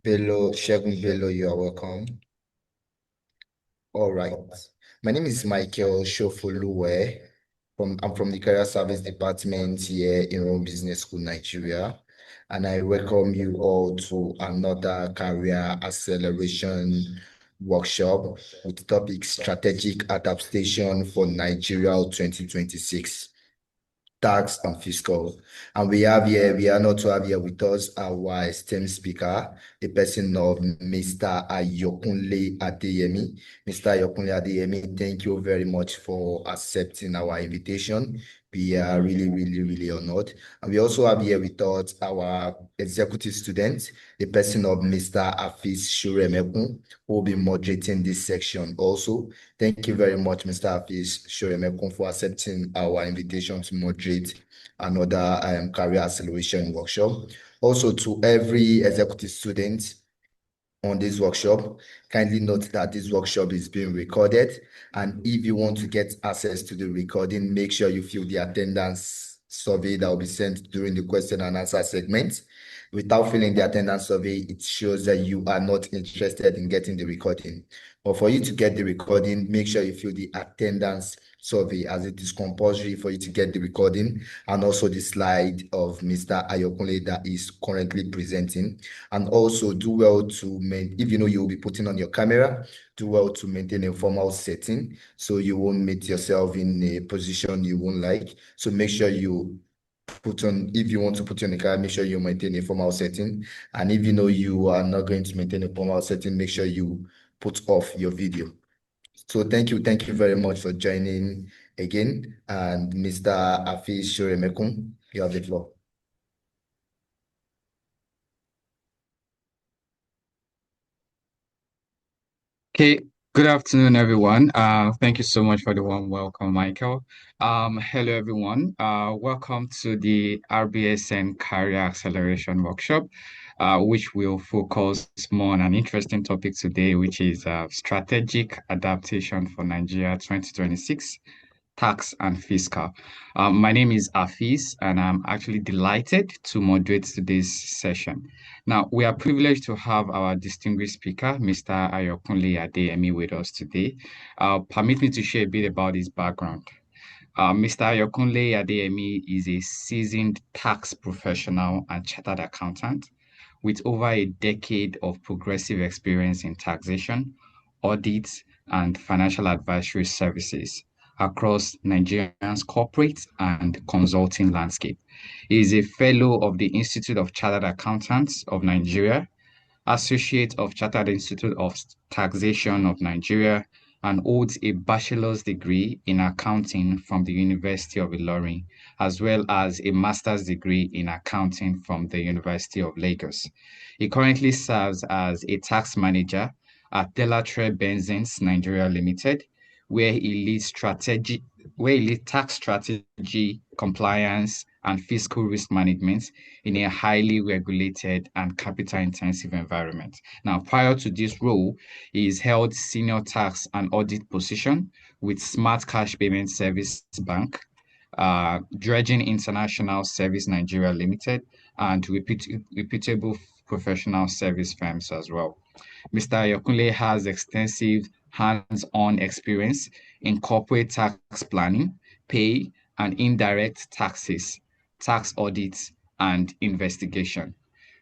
Bello, you are welcome. All right. My name is Michael Shofoluwe. I'm from the Career Service Department here in Rome Business School, Nigeria. And I welcome you all to another career acceleration workshop with topic Strategic Adaptation for Nigeria 2026. Tax and fiscal. And we are not to have here with us our esteemed speaker, the person of Mr. Ayokunle Adeyemi. Mr. Ayokunle Adeyemi, thank you very much for accepting our invitation. We are really honored. And we also have here with us our executive student, the person of Mr. Afis Shuremekun, who will be moderating this section also. Thank you very much, Mr. Hafiz Shoremekun, for accepting our invitation to moderate another career acceleration workshop. Also, to every executive student on this workshop, kindly note that this workshop is being recorded. And if you want to get access to the recording, make sure you fill the attendance survey that will be sent during the question and answer segment. Without filling the attendance survey, it shows that you are not interested in getting the recording. But for you to get the recording, make sure you fill the attendance survey, as it is compulsory for you to get the recording and also the slide of Mr. Ayokunle that is currently presenting. And also do well to if you know you will be putting on your camera, do well to maintain a formal setting so you won't meet yourself in a position you won't like. So make sure you put on, if you want to put on the camera, make sure you maintain a formal setting. And if you know you are not going to maintain a formal setting, make sure you put off your video. So thank you very much for joining again. And Mr. Afis Shoremekun, you have the floor. Okay, good afternoon, everyone. Thank you so much for the warm welcome, Michael. Hello, everyone. Welcome to the RBSN Career Acceleration Workshop, which will focus more on an interesting topic today, which is strategic adaptation for Nigeria 2026. Tax and Fiscal. My name is Afis, and I'm actually delighted to moderate today's session. Now, we are privileged to have our distinguished speaker, Mr. Ayokunle Adeyemi, with us today. Permit me to share a bit about his background. Mr. Ayokunle Adeyemi is a seasoned tax professional and chartered accountant with over a decade of progressive experience in taxation, audits, and financial advisory services across Nigeria's corporate and consulting landscape. He is a fellow of the Institute of Chartered Accountants of Nigeria, Associate of Chartered Institute of Taxation of Nigeria, and holds a bachelor's degree in accounting from the University of Ilorin, as well as a master's degree in accounting from the University of Lagos. He currently serves as a tax manager at Delatre Benzins Nigeria Limited, where he leads tax strategy, compliance, and fiscal risk management in a highly regulated and capital-intensive environment. Now, prior to this role, he has held senior tax and audit position with Smart Cash Payment Service Bank, Dredging International Service Nigeria Limited, and reputable professional service firms as well. Mr. Yokunle has extensive hands-on experience in corporate tax planning, pay and indirect taxes, tax audits, and investigation,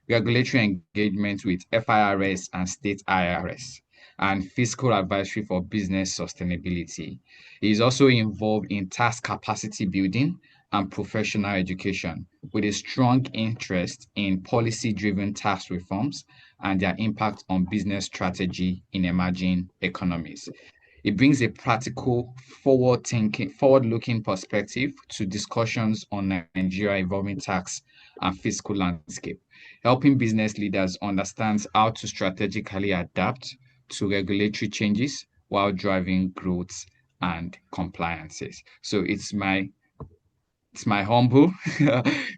regulatory engagement with FIRS and state IRS, and fiscal advisory for business sustainability. He is also involved in tax capacity building and professional education with a strong interest in policy-driven tax reforms and their impact on business strategy in emerging economies. It brings a practical, forward-looking perspective to discussions on Nigeria evolving tax and fiscal landscape, helping business leaders understand how to strategically adapt to regulatory changes while driving growth and compliances. So it's my humble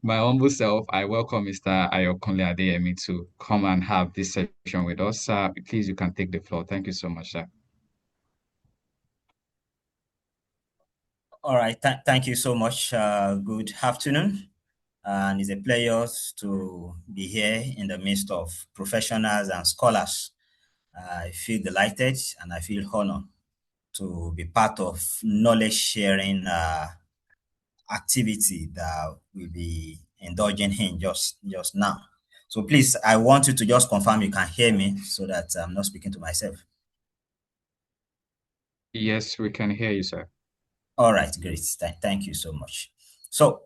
my humble self. I welcome Mr. Ayokunle Adeyemi to come and have this session with us. Please, you can take the floor. Thank you so much, sir. All right. Thank you so much. Good afternoon. and it's a pleasure to be here in the midst of professionals and scholars. I feel delighted and I feel honored to be part of knowledge sharing activity that we'll be indulging in just now. So please, I want you to just confirm you can hear me so that I'm not speaking to myself. Yes, we can hear you, sir. All right, great. Thank you so much. So,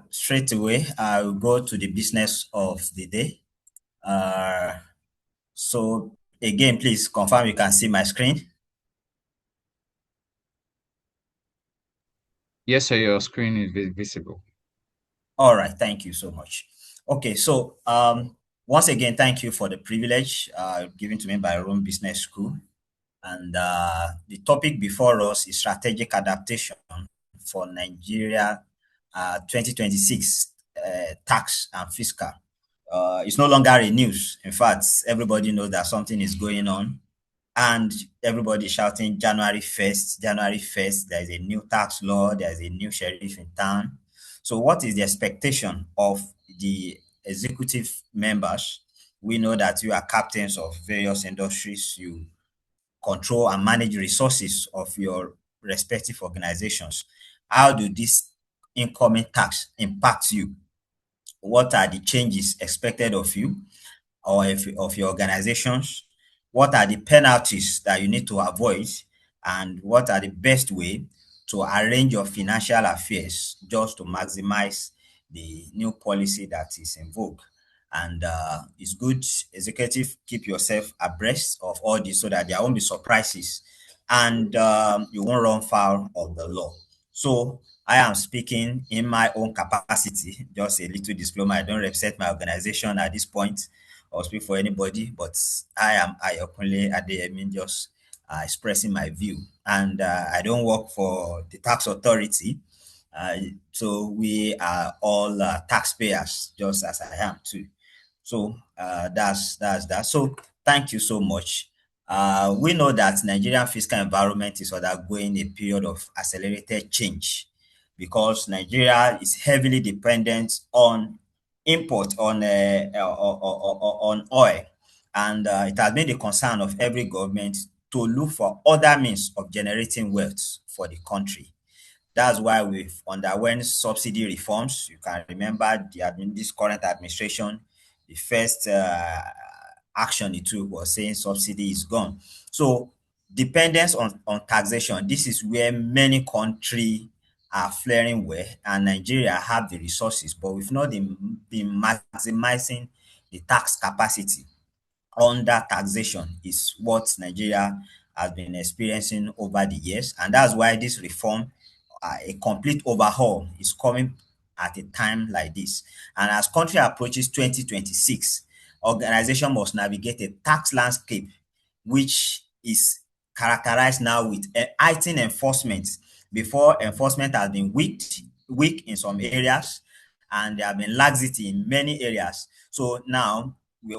straight away, I'll go to the business of the day. Uh, so, again, please confirm you can see my screen. Yes, sir, your screen is visible. All right, thank you so much. Okay, so once again, thank you for the privilege given to me by Rome Business School. And the topic before us is strategic adaptation for Nigeria 2026 tax and fiscal. It's no longer a news. In fact, everybody knows that something is going on, and everybody is shouting January 1st, January 1st. There is a new tax law, there is a new sheriff in town. So, what is the expectation of the executive members? We know that you are captains of various industries. You control and manage resources of your respective organizations. How do this incoming tax impact you? What are the changes expected of you or if, of your organizations? What are the penalties that you need to avoid? And what are the best way to arrange your financial affairs just to maximize the new policy that is in vogue? And it's good, executive, keep yourself abreast of all this so that there won't be surprises and you won't run foul of the law. So I am speaking in my own capacity, just a little disclaimer. I don't represent my organization at this point or speak for anybody, but I am Ayokunle Adeyemi, just expressing my view. And I don't work for the tax authority. Uh, so we are all taxpayers, just as I am too. So that's that. So thank you so much. We know that Nigerian fiscal environment is undergoing a period of accelerated change because Nigeria is heavily dependent on import on oil, and it has been the concern of every government to look for other means of generating wealth for the country. That's why we've underwent subsidy reforms. You can remember this current administration, the first action it took was saying subsidy is gone. So dependence on taxation, this is where many countries are flaring well, and Nigeria have the resources, but we've not been maximizing the tax capacity. Under taxation is what Nigeria has been experiencing over the years, and that's why this reform, a complete overhaul, is coming at a time like this. And as country approaches 2026, organization must navigate a tax landscape which is characterized now with heightened enforcement. Before, enforcement has been weak in some areas, and there have been laxity in many areas. So now the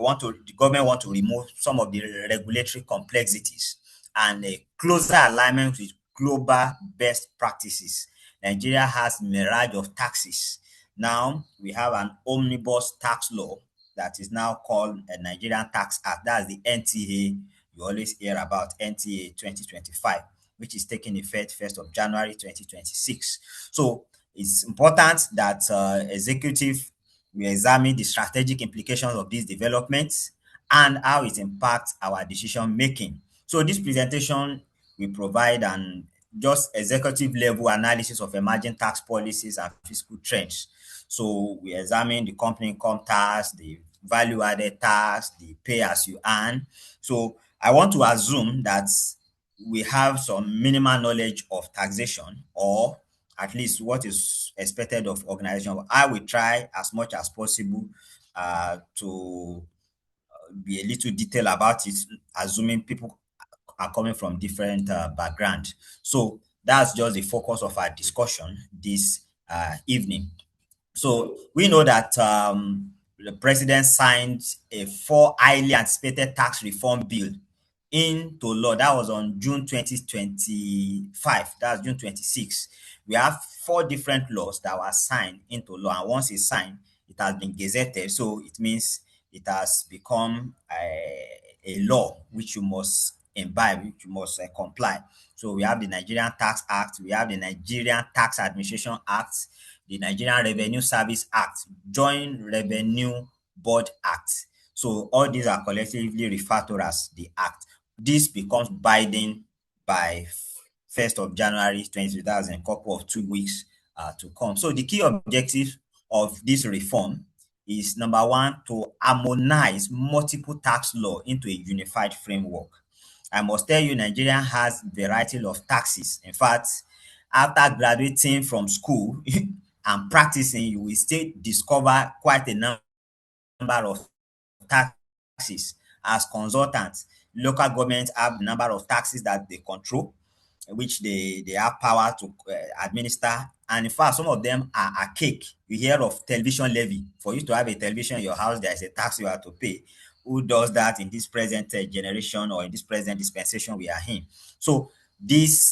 government want to remove some of the regulatory complexities and a closer alignment with global best practices. Nigeria has mirage of taxes. Now we have an omnibus tax law that is now called a Nigerian Tax Act. That's the NTA. You always hear about NTA 2025, which is taking effect 1st of January 2026. So it's important that executive we examine the strategic implications of these developments and how it impacts our decision making. So this presentation will provide an just executive level analysis of emerging tax policies and fiscal trends. So we examine the company income tax, the value added tax, the pay as you earn. So I want to assume that we have some minimal knowledge of taxation, or at least what is expected of organization. I will try as much as possible to be a little detailed about it, assuming people are coming from different background. So that's just the focus of our discussion this evening. So we know that the president signed a four highly anticipated tax reform bill into law. That was on June 2025. That's June 26. we have 4 different laws that were signed into law, and once it's signed, it has been gazetted, so it means it has become a law which you must imbibe, which you must comply. So we have the Nigerian Tax Act, we have the Nigerian Tax Administration Act, the Nigerian Revenue Service Act, Joint Revenue Board Act. So all these are collectively referred to as the Act. This becomes binding by 1st of January 2020, a couple of 2 weeks to come. So the key objective of this reform is, number one, to harmonize multiple tax law into a unified framework. I must tell you, Nigeria has variety of taxes. In fact, after graduating from school and practicing, you will still discover quite a number of taxes. As consultants, local governments have a number of taxes that they control, which they have power to administer. And in fact, some of them are archaic. You hear of television levy. For you to have a television in your house, there is a tax you have to pay. Who does that in this present generation, or in this present dispensation we are in? So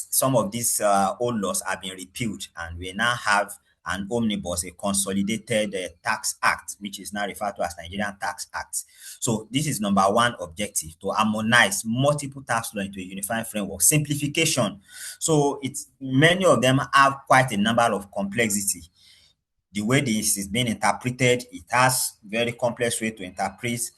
some of these old laws have been repealed, and we now have an omnibus, a consolidated tax act, which is now referred to as Nigerian Tax Act. So this is number one objective, to harmonize multiple tax law into a unified framework. Simplification. So many of them have quite a number of complexity. The way this is being interpreted, it has very complex way to interpret,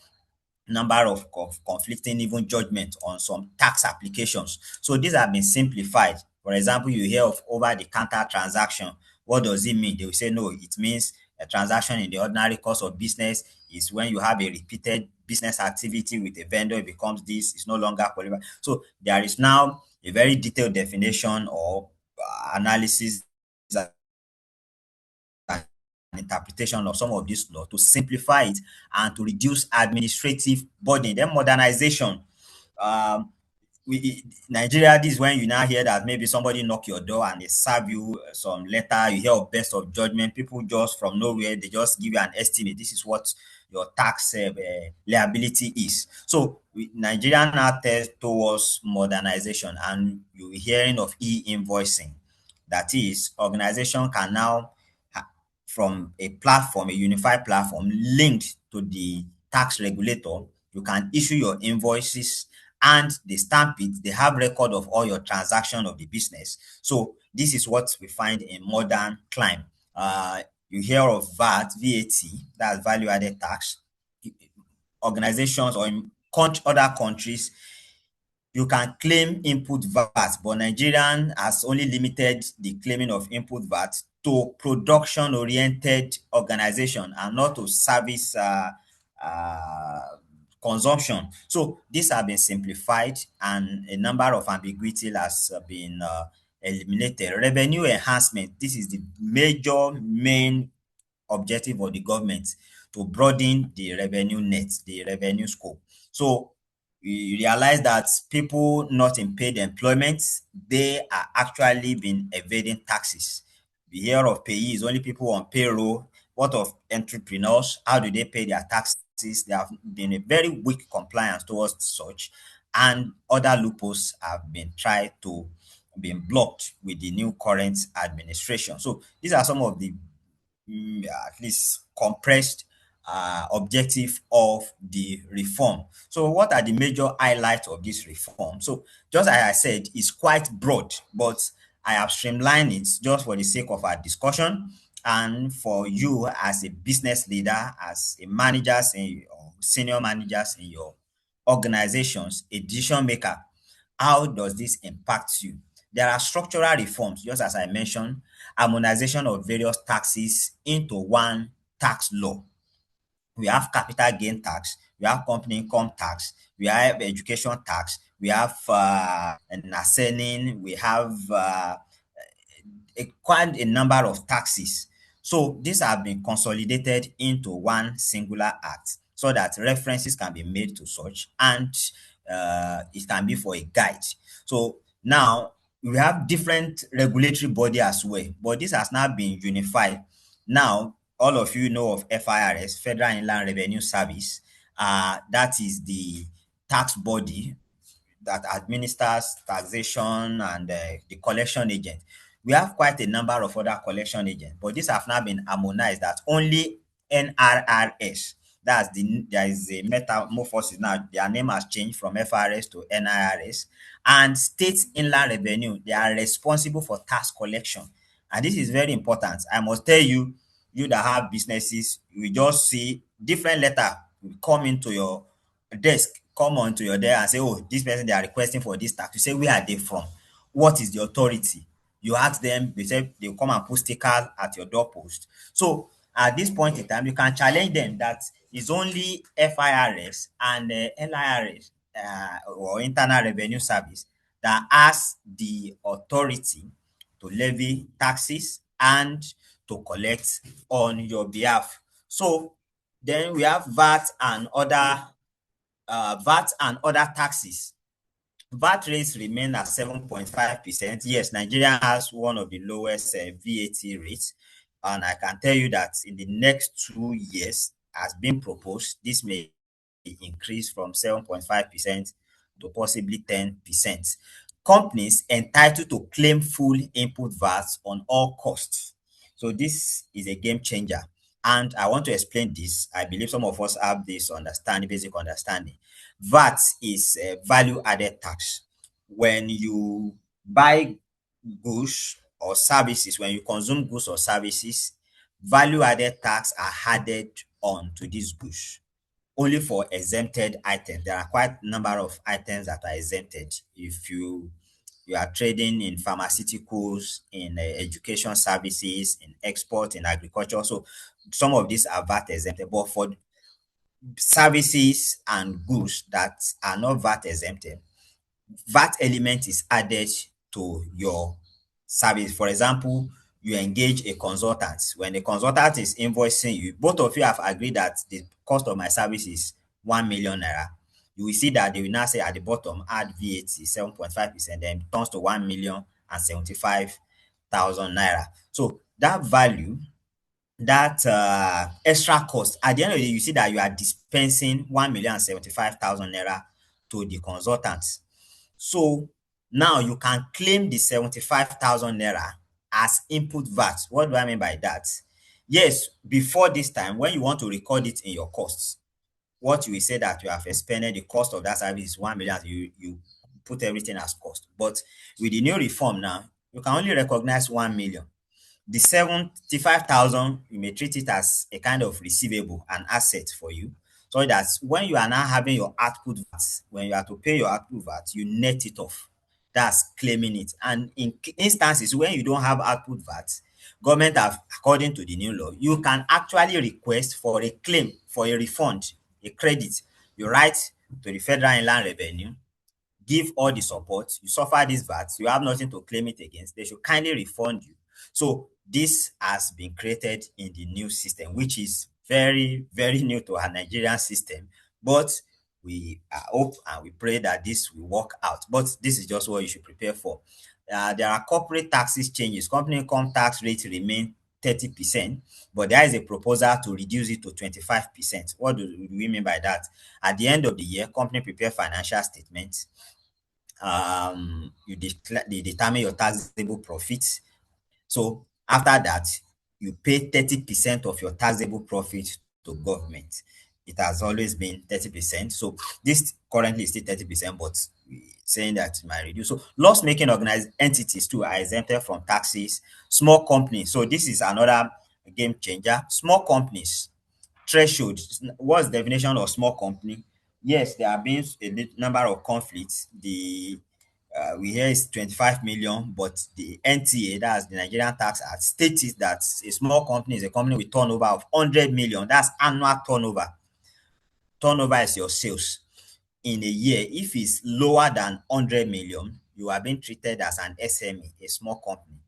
number of conflicting even judgment on some tax applications. So these have been simplified. For example, you hear of over-the-counter transaction. What does it mean? They will say, no, it means a transaction in the ordinary course of business is when you have a repeated business activity with a vendor, it becomes this, it's no longer qualified. So there is now a very detailed definition or analysis interpretation of some of this law to simplify it and to reduce administrative burden. Then modernization. Nigeria, this is when you now hear that maybe somebody knock your door and they serve you some letter, you hear of best of judgment, people just from nowhere, they just give you an estimate. This is what your tax liability is. So Nigeria now turns towards modernization, and you're hearing of e-invoicing. That is, organization can now, from a platform, a unified platform linked to the tax regulator, you can issue your invoices and they stamp it. They have record of all your transaction of the business. So this is what we find in modern climate. You hear of VAT, that's value added tax. Organizations or in other countries, you can claim input VAT, but Nigerian has only limited the claiming of input VAT to production-oriented organization and not to service consumption. So these have been simplified, and a number of ambiguity has been eliminated. Revenue enhancement. This is the main objective of the government, to broaden the revenue net, the revenue scope. So we realize that people not in paid employment, they are actually been evading taxes. We hear of payees, only people on payroll. What of entrepreneurs? How do they pay their taxes? There have been a very weak compliance towards such, and other loopholes have been tried to be blocked with the new current administration. So these are some of the at least compressed objective of the reform. So what are the major highlights of this reform? So just as I said, it's quite broad, but I have streamlined it just for the sake of our discussion, and for you as a business leader, as a managers or senior managers in your organizations, a decision maker. How does this impact you? There are structural reforms, just as I mentioned, harmonization of various taxes into one tax law. We have capital gain tax, we have company income tax, we have education tax, we have nasening, we have quite a number of taxes. So these have been consolidated into one singular act so that references can be made to such, and it can be for a guide. So now we have different regulatory body as well, but this has now been unified. Now, all of you know of FIRS, Federal Inland Revenue Service. That is the tax body that administers taxation and the collection agent. We have quite a number of other collection agents, but these have now been harmonized that only NRRS, there is a metamorphosis now. Their name has changed from FRS to NIRS, and state inland revenue, they are responsible for tax collection. And this is very important. I must tell you, you that have businesses, you will just see different letter will come into your desk, come onto your desk and say, oh, this person, they are requesting for this tax. You say, where are they from? What is the authority? You ask them, they say they'll come and put stickers at your doorpost. So at this point in time, you can challenge them that it's only FIRS and LIRS or Internal Revenue Service that has the authority to levy taxes and to collect on your behalf. So then we have VAT and other taxes. VAT rates remain at 7.5%. Yes, Nigeria has one of the lowest VAT rates. And I can tell you that in the next 2 years, as been proposed, this may increase from 7.5% to possibly 10%. Companies entitled to claim full input VAT on all costs. So this is a game changer. And I want to explain this. I believe some of us have this understanding, basic understanding. VAT is a value added tax. When you buy goods or services, when you consume goods or services, value added tax are added on to these goods only for exempted items. There are quite a number of items that are exempted. If you are trading in pharmaceuticals, in education services, in export, in agriculture, so some of these are VAT exempted. But for services and goods that are not VAT exempted, VAT element is added to your service. For example, you engage a consultant. When the consultant is invoicing you, both of you have agreed that the cost of my service is 1 million naira. You will see that they will now say at the bottom, add VAT 7.5%, then it turns to 1,075,000 naira. So that value, that extra cost, at the end of the day, you see that you are dispensing 1,075,000 naira to the consultant. So now you can claim the 75,000 naira as input VAT. What do I mean by that? Yes, before this time, when you want to record it in your costs, what you will say that you have expended, the cost of that service is 1 million, you put everything as cost. But with the new reform now, you can only recognize 1 million. The 75,000, you may treat it as a kind of receivable, an asset for you. So that when you are now having your output VAT, when you have to pay your output VAT, you net it off. That's claiming it. And in instances when you don't have output VAT, government have, according to the new law, you can actually request for a claim, for a refund, a credit. You write to the Federal Inland Revenue, give all the support, you suffer this VAT, you have nothing to claim it against, they should kindly refund you. So this has been created in the new system, which is very, very new to our Nigerian system. But we hope and we pray that this will work out. But this is just what you should prepare for. There are corporate taxes changes. Company income tax rate remain 30%, but there is a proposal to reduce it to 25%. What do we mean by that? At the end of the year, company prepare financial statements. They determine your taxable profits. So after that, you pay 30% of your taxable profit to government. It has always been 30%. So this currently is still 30%, but saying that it might reduce. So loss-making organized entities too are exempted from taxes. Small companies. So this is another game changer. Small companies threshold. What's the definition of small company? Yes, there have been a number of conflicts. We hear it's 25 million, but the NTA, that's the Nigerian Tax Act, states that a small company is a company with turnover of 100 million. That's annual turnover. Turnover is your sales in a year. If it's lower than 100 million, you are being treated as an SME, a small company.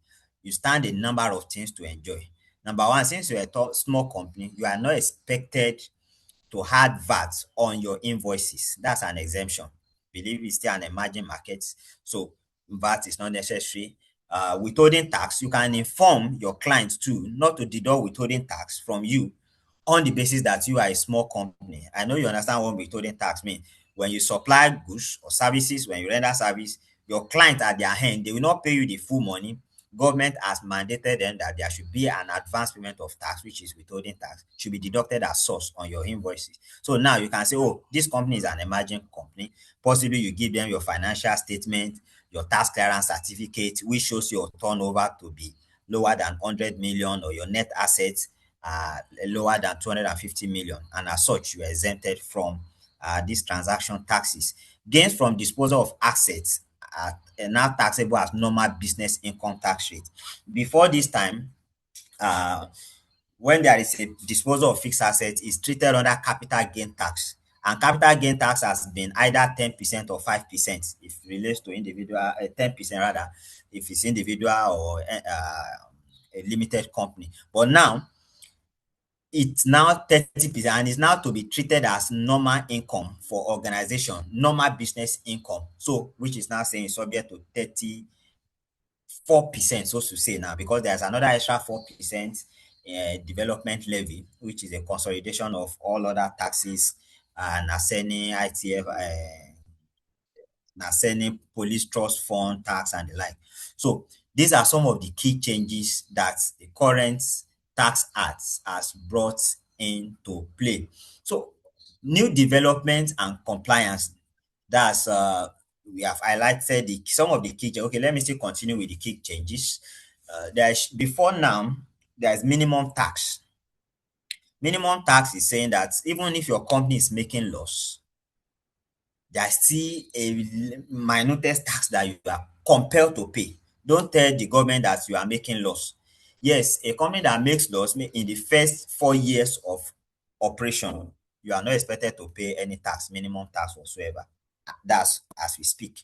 You stand a number of things to enjoy. Number one, since you're a small company, you are not expected to add VAT on your invoices. That's an exemption. Believe it's still an emerging market, so VAT is not necessary. Withholding tax, you can inform your clients too not to deduct withholding tax from you on the basis that you are a small company. I know you understand what withholding tax means. When you supply goods or services, when you render service, your client at their hand, they will not pay you the full money, government has mandated them that there should be an advance payment of tax, which is withholding tax, should be deducted as source on your invoices. So now you can say, oh, this company is an emerging company. Possibly you give them your financial statement, your tax clearance certificate, which shows your turnover to be lower than 100 million, or your net assets lower than 250 million. And as such, you are exempted from these transaction taxes. Gains from disposal of assets are now taxable as normal business income tax rate. Before this time, uh, when there is a disposal of fixed assets, is treated under capital gain tax. And capital gain tax has been either 10% or 5% if it relates to individual, 10% rather, if it's individual or a limited company. But now, it's now 30%, and it's now to be treated as normal income for organization, normal business income. So, which is now saying subject to 34%, so to say now, because there's another extra 4% development levy, which is a consolidation of all other taxes, NASENI, ITF, NASENI, police trust fund tax, and the like. So these are some of the key changes that the current tax act has brought into play. So new development and compliance, that's we have highlighted some of the key changes. Okay, let me still continue with the key changes. Before now, there's minimum tax. Minimum tax is saying that even if your company is making loss, there's still a minutest tax that you are compelled to pay. Don't tell the government that you are making loss. Yes, a company that makes loss in the first 4 years of operation, you are not expected to pay any tax, minimum tax whatsoever. That's as we speak.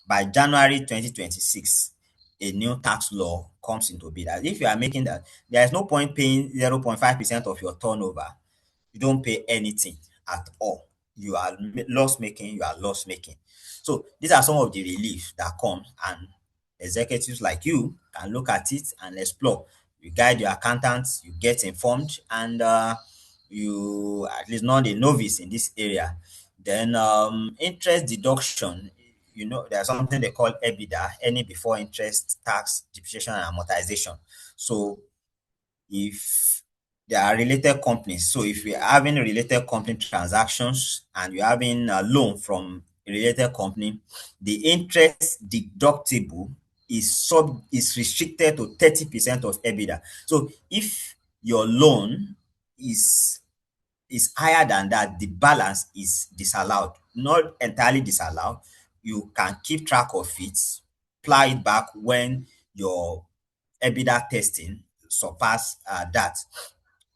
By January 2026, a new tax law comes into being. That if you are making that, there is no point paying 0.5% of your turnover. You don't pay anything at all. You are loss making, you are loss making. So these are some of the relief that come, and executives like you can look at it and explore. You guide your accountants, you get informed, and you at least not a novice in this area. Then interest deduction, there's something they call EBITDA, any before interest, tax, depreciation, and amortization. So if there are related companies, so if you're having related company transactions and you're having a loan from a related company, the interest deductible is restricted to 30% of EBITDA. So if your loan is higher than that, the balance is disallowed. Not entirely disallowed. You can keep track of it, plow it back when your EBITDA testing surpass that.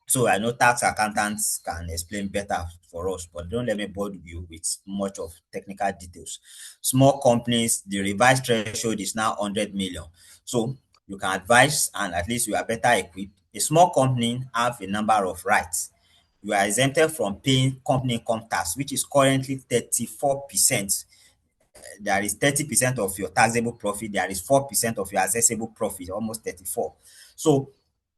So I know tax accountants can explain better for us, but don't let me bore you with much of technical details. Small companies, the revised threshold is now 100 million. So you can advise, and at least you are better equipped. A small company have a number of rights. You are exempted from paying company income tax, which is currently 34%. There is 30% of your taxable profit, there is 4% of your accessible profit, almost 34. So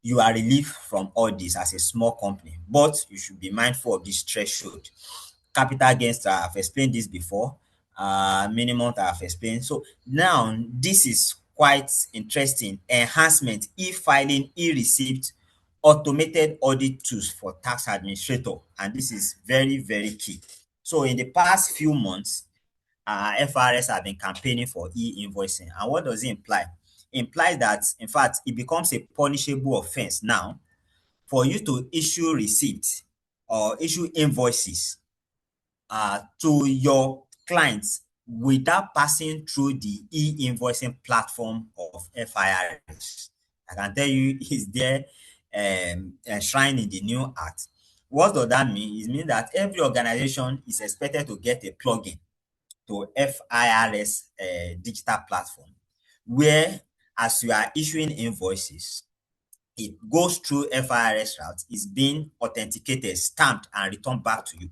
you are relieved from all this as a small company, but you should be mindful of this threshold. Capital gains, I've explained this before. Minimum, I've explained. So now this is quite interesting. Enhancement, e-filing, e-receipt, automated audit tools for tax administrator, and this is very, very key. So in the past few months, FRS have been campaigning for e-invoicing. And what does it imply? It implies that, in fact, it becomes a punishable offense now for you to issue receipts or issue invoices to your clients without passing through the e-invoicing platform of FIRS. I can tell you it's there enshrined in the new act. What does that mean? It means that every organization is expected to get a plugin to FIRS digital platform, where as you are issuing invoices, it goes through FIRS route, is being authenticated, stamped, and returned back to you.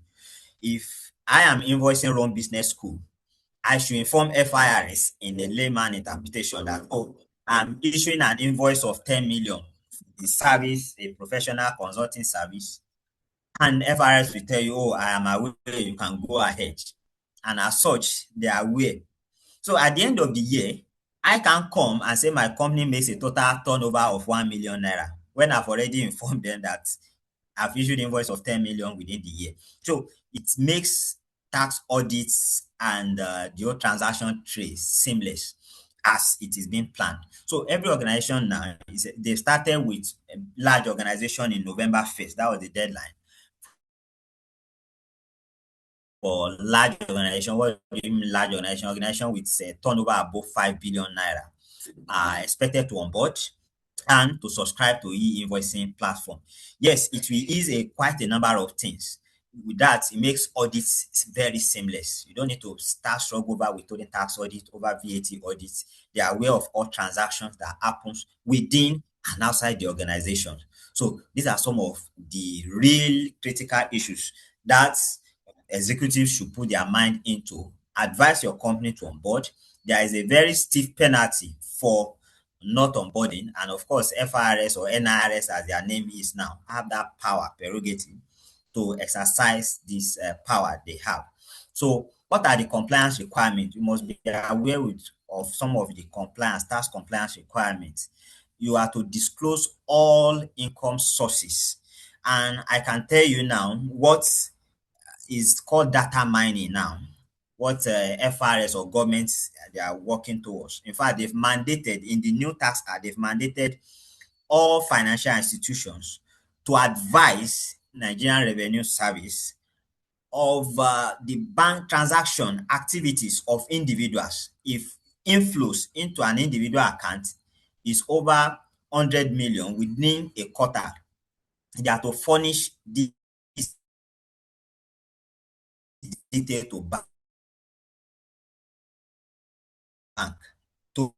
If I am invoicing Rome Business School, I should inform FIRS in the layman interpretation that, oh, I'm issuing an invoice of 10 million, the service, a professional consulting service, and FIRS will tell you, oh, I am aware, you can go ahead. And as such, they are aware. So at the end of the year, I can come and say my company makes a total turnover of 1 million naira when I've already informed them that I've issued invoice of 10 million within the year. So it makes tax audits and the whole transaction trace seamless as it is being planned. So every organization now, they started with a large organization in November 1st. That was the deadline for large organization. What do you mean large organization? Organization with turnover above 5 billion naira are expected to onboard and to subscribe to e-invoicing platform. Yes, it will ease quite a number of things. With that, it makes audits very seamless. You don't need to start struggle over withholding tax audit, over VAT audits. They are aware of all transactions that happens within and outside the organization. So these are some of the real critical issues that executives should put their mind into. Advise your company to onboard. There is a very stiff penalty for not onboarding, and of course FRS or NIRS, as their name is now, have that power prerogative to exercise this power they have. So what are the compliance requirements? You must be aware of some of the tax compliance requirements. You are to disclose all income sources, and I can tell you now what is called data mining now, what FRS or governments they are working towards. In fact, they've mandated in the new tax act, they've mandated all financial institutions to advise Nigerian Revenue Service of the bank transaction activities of individuals. If inflows into an individual account is over 100 million within a quarter, they are to furnish this detail to bank to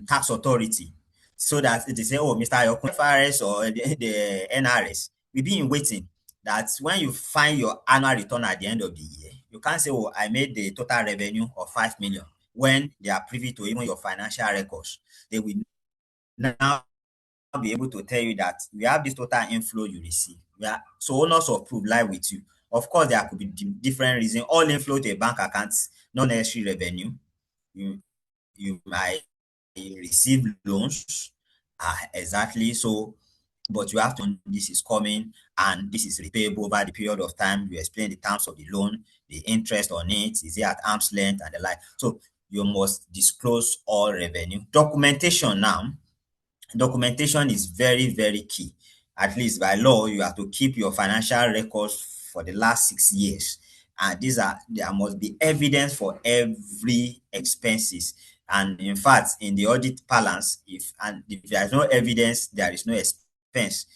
tax authority, so that they say, oh, Mr. Ayokun, FRS or the NRS, we've been waiting that when you find your annual return at the end of the year, you can't say, oh, I made the total revenue of 5 million when they are privy to even your financial records. They will now be able to tell you that we have this total inflow you receive. So owners of proof lie with you. Of course, there could be different reasons. All inflow to a bank account, not necessary revenue. You might receive loans, exactly. So, but you have to know this is coming and this is repayable over the period of time. You explain the terms of the loan, the interest on it, is it at arm's length and the like. So you must disclose all revenue. Documentation is very, very key. At least by law, you have to keep your financial records for the last 6 years. And there must be evidence for every expenses. And in fact, in the audit balance, if there is no evidence, there is no expense.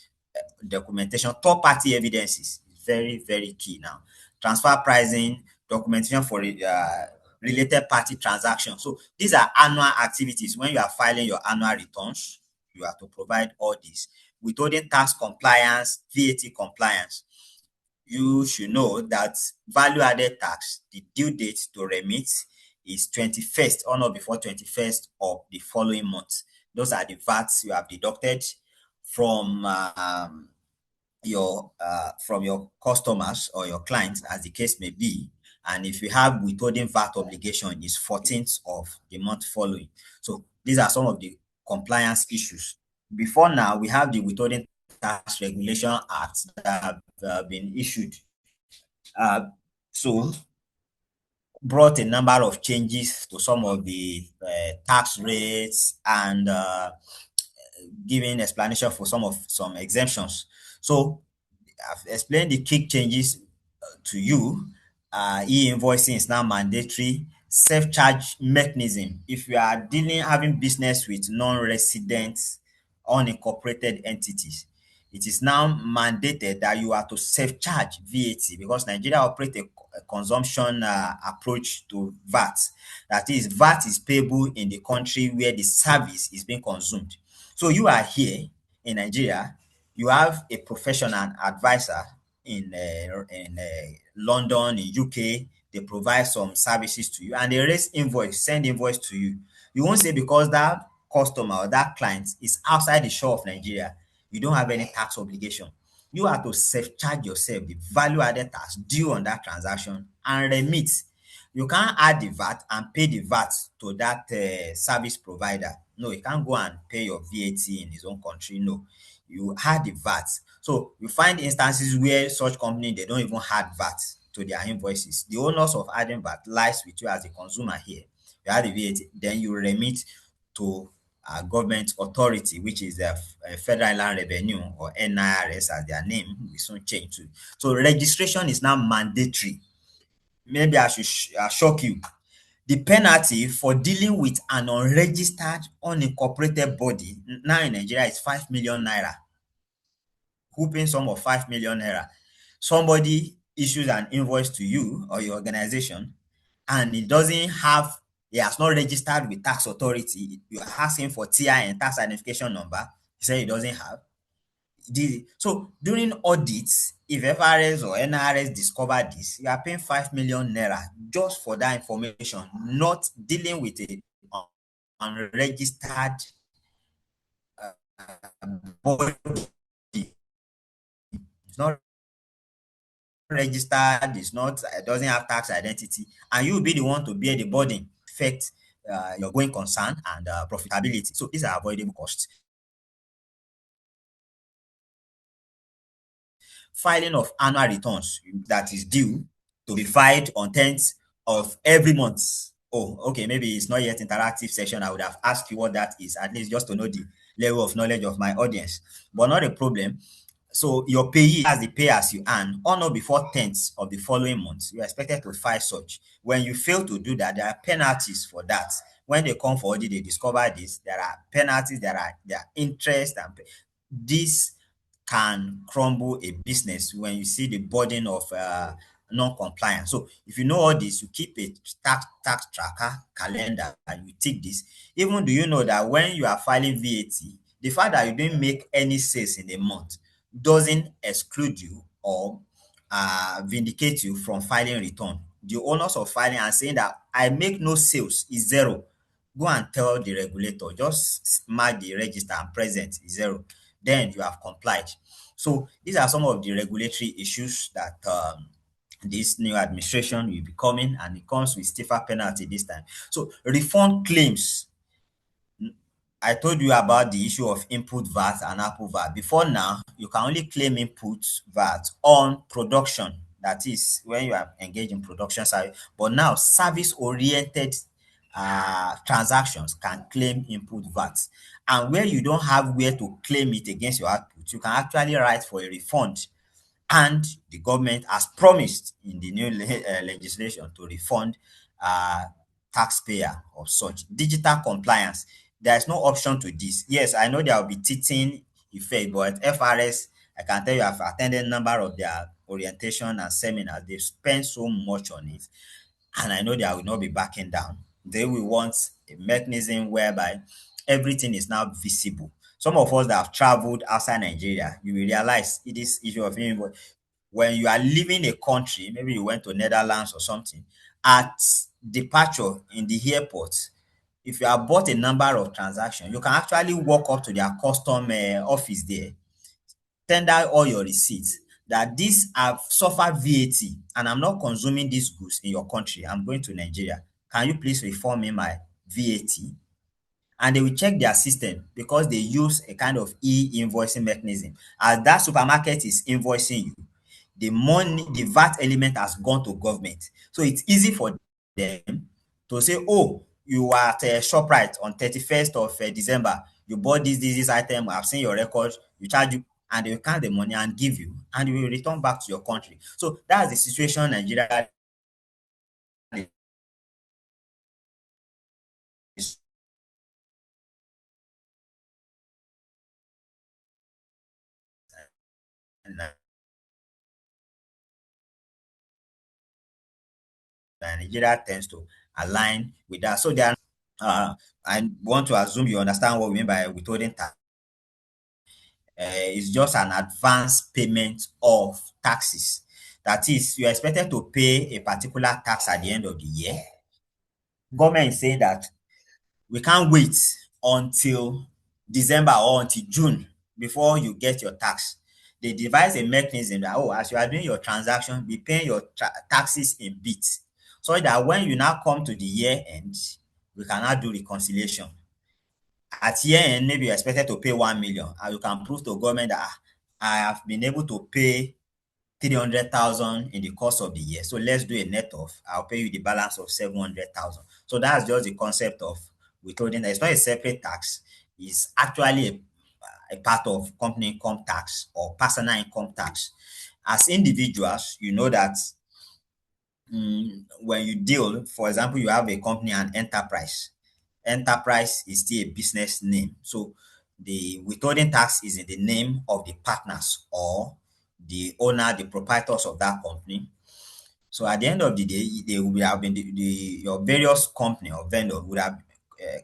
Documentation, third-party evidences is very, very key now. Transfer pricing, documentation for related party transactions. So these are annual activities. When you are filing your annual returns, you have to provide all this. Withholding tax compliance, VAT compliance. You should know that value-added tax, the due date to remit is 21st or not before 21st of the following month. Those are the VATs you have deducted from your customers or your clients, as the case may be. And if you have withholding VAT obligation, is 14th of the month following. So these are some of the compliance issues. Before now, we have the Withholding Tax Regulation Act that have been issued. So brought a number of changes to some of the tax rates and giving explanation for some exemptions. So I've explained the key changes to you. E-invoicing is now mandatory. Self-charge mechanism. If you are having business with non-resident, unincorporated entities, it is now mandated that you are to self-charge VAT, because Nigeria operates a consumption approach to VAT. That is, VAT is payable in the country where the service is being consumed. So you are here in Nigeria, you have a professional advisor in London, in UK, they provide some services to you and they send invoice to you. You won't say because that customer or that client is outside the shore of Nigeria, you don't have any tax obligation. You have to self-charge yourself the value-added tax due on that transaction and remit. You can't add the VAT and pay the VAT to that service provider. No, you can't go and pay your VAT in his own country. No, you add the VAT. So you find instances where such company, they don't even add VAT to their invoices. The onus of adding VAT lies with you as a consumer here. You add the VAT, then you remit to a government authority, which is the Federal Inland Revenue, or NIRS as their name will soon change to. So registration is now mandatory. Maybe I should shock you. The penalty for dealing with an unregistered, unincorporated body now in Nigeria is 5 million naira. Whooping sum of 5 million naira. Somebody issues an invoice to you or your organization, and he has not registered with tax authority. You are asking for TIN, tax identification number. He said he doesn't have. So during audits, if FRS or NRS discover this, you are paying 5 million naira just for that information, not dealing with a unregistered body. It's not registered, it doesn't have tax identity, and you will be the one to bear the burden, affect your going concern and profitability. So these are avoidable costs. Filing of annual returns that is due to be filed on 10th of every month. Oh, okay, maybe it's not yet interactive session. I would have asked you what that is, at least just to know the level of knowledge of my audience, but not a problem. So your payee has the pay as you earn on or before 10th of the following month. You are expected to file such. When you fail to do that, there are penalties for that. When they come for audit, they discover this. There are penalties, there are interest, and this can crumble a business when you see the burden of non-compliance. So if you know all this, you keep a tax tracker calendar and you take this. Even do you know that when you are filing VAT, the fact that you didn't make any sales in a month doesn't exclude you or vindicate you from filing return. The onus of filing and saying that I make no sales is zero. Go and tell the regulator, just mark the register and present is zero. Then you have complied. So these are some of the regulatory issues that this new administration will be coming, and it comes with stiffer penalty this time. So refund claims. I told you about the issue of input VAT and output VAT. Before now, you can only claim input VAT on production. That is when you are engaged in production service. But now, service-oriented transactions can claim input VAT. And where you don't have where to claim it against your output, you can actually write for a refund. And the government has promised in the new legislation to refund taxpayer of such. Digital compliance. There is no option to this. Yes, I know there will be teething effect, but FRS, I can tell you, I've attended a number of their orientation and seminars. They've spent so much on it, and I know they will not be backing down. They will want a mechanism whereby everything is now visible. Some of us that have traveled outside Nigeria, you will realize it is issue of invoice. When you are leaving a country, maybe you went to Netherlands or something, at departure in the airport, if you have bought a number of transactions, you can actually walk up to their custom office there, tender all your receipts, that these have suffered VAT and I'm not consuming these goods in your country. I'm going to Nigeria. Can you please refund me my VAT? And they will check their system because they use a kind of e-invoicing mechanism. As that supermarket is invoicing you, the money, the VAT element has gone to government. So it's easy for them to say, oh, you are at ShopRite on 31st of December. You bought this item. I've seen your records. You charge you, and they will count the money and give you, and you will return back to your country. So that's the situation Nigeria is. Nigeria tends to align with that. So they are, I want to assume you understand what we mean by withholding tax. It's just an advance payment of taxes. That is, you are expected to pay a particular tax at the end of the year. Government is saying that we can't wait until December or until June before you get your tax. They devise a mechanism that, oh, as you are doing your transaction, be paying your taxes in bits. so that when you now come to the year end, we can now do reconciliation. At year end, maybe you're expected to pay 1 million, and you can prove to government that I have been able to pay 300,000 in the course of the year. So let's do a net off. I'll pay you the balance of 700,000. So that's just the concept of withholding. It's not a separate tax. It's actually a part of company income tax or personal income tax. As individuals, you know that when you deal, for example, you have a company and enterprise. Enterprise is still a business name. So the withholding tax is in the name of the partners or the owner, the proprietors of that company. So at the end of the day, they would have been your various company or vendor would have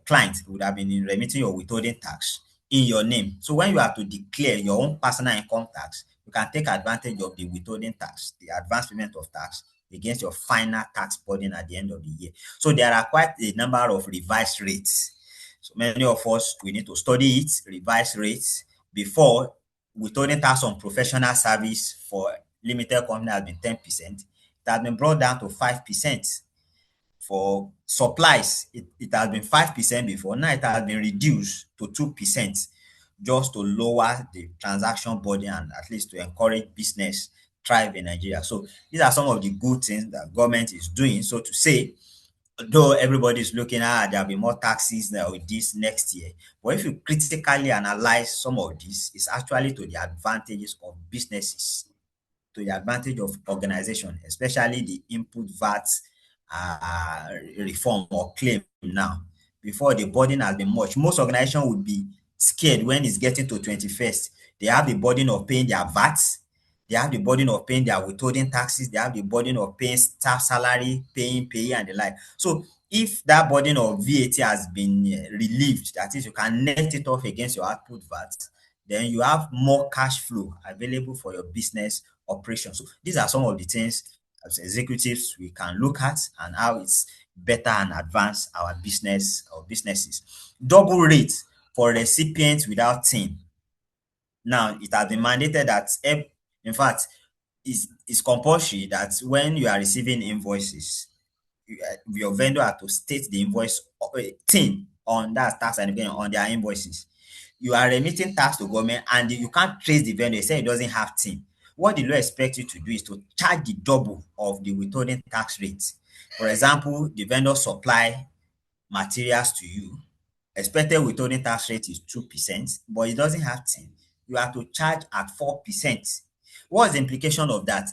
clients would have been remitting your withholding tax in your name. So when you have to declare your own personal income tax, you can take advantage of the withholding tax, the advance payment of tax against your final tax burden at the end of the year. So there are quite a number of revised rates. So many of us, we need to study it, revise rates before. Withholding tax on professional service for limited company has been 10%. It has been brought down to 5%. For supplies, it has been 5% before. Now it has been reduced to 2% just to lower the transaction burden and at least to encourage business thrive in Nigeria. So these are some of the good things that government is doing. So to say, though everybody is looking at there'll be more taxes now with this next year, but if you critically analyze some of this, it's actually to the advantages of businesses, to the advantage of organization, especially the input VAT reform or claim now. Before, the burden has been much. Most organizations would be scared when it's getting to 21st. They have the burden of paying their VAT, they have the burden of paying their withholding taxes, they have the burden of paying staff salary, paying pay and the like. So if that burden of VAT has been relieved, that is, you can net it off against your output VAT, then you have more cash flow available for your business operation. So these are some of the things as executives we can look at and how it's better and advance our business or businesses. Double rate for recipients without TIN. Now it has been mandated that in fact it's compulsory that when you are receiving invoices, your vendor has to state the invoice TIN on that tax and on their invoices. You are remitting tax to government and you can't trace the vendor. You say it doesn't have TIN. What the law expects you to do is to charge the double of the withholding tax rate. For example, the vendor supply materials to you. Expected withholding tax rate is 2%, but it doesn't have TIN. You have to charge at 4%. What's the implication of that?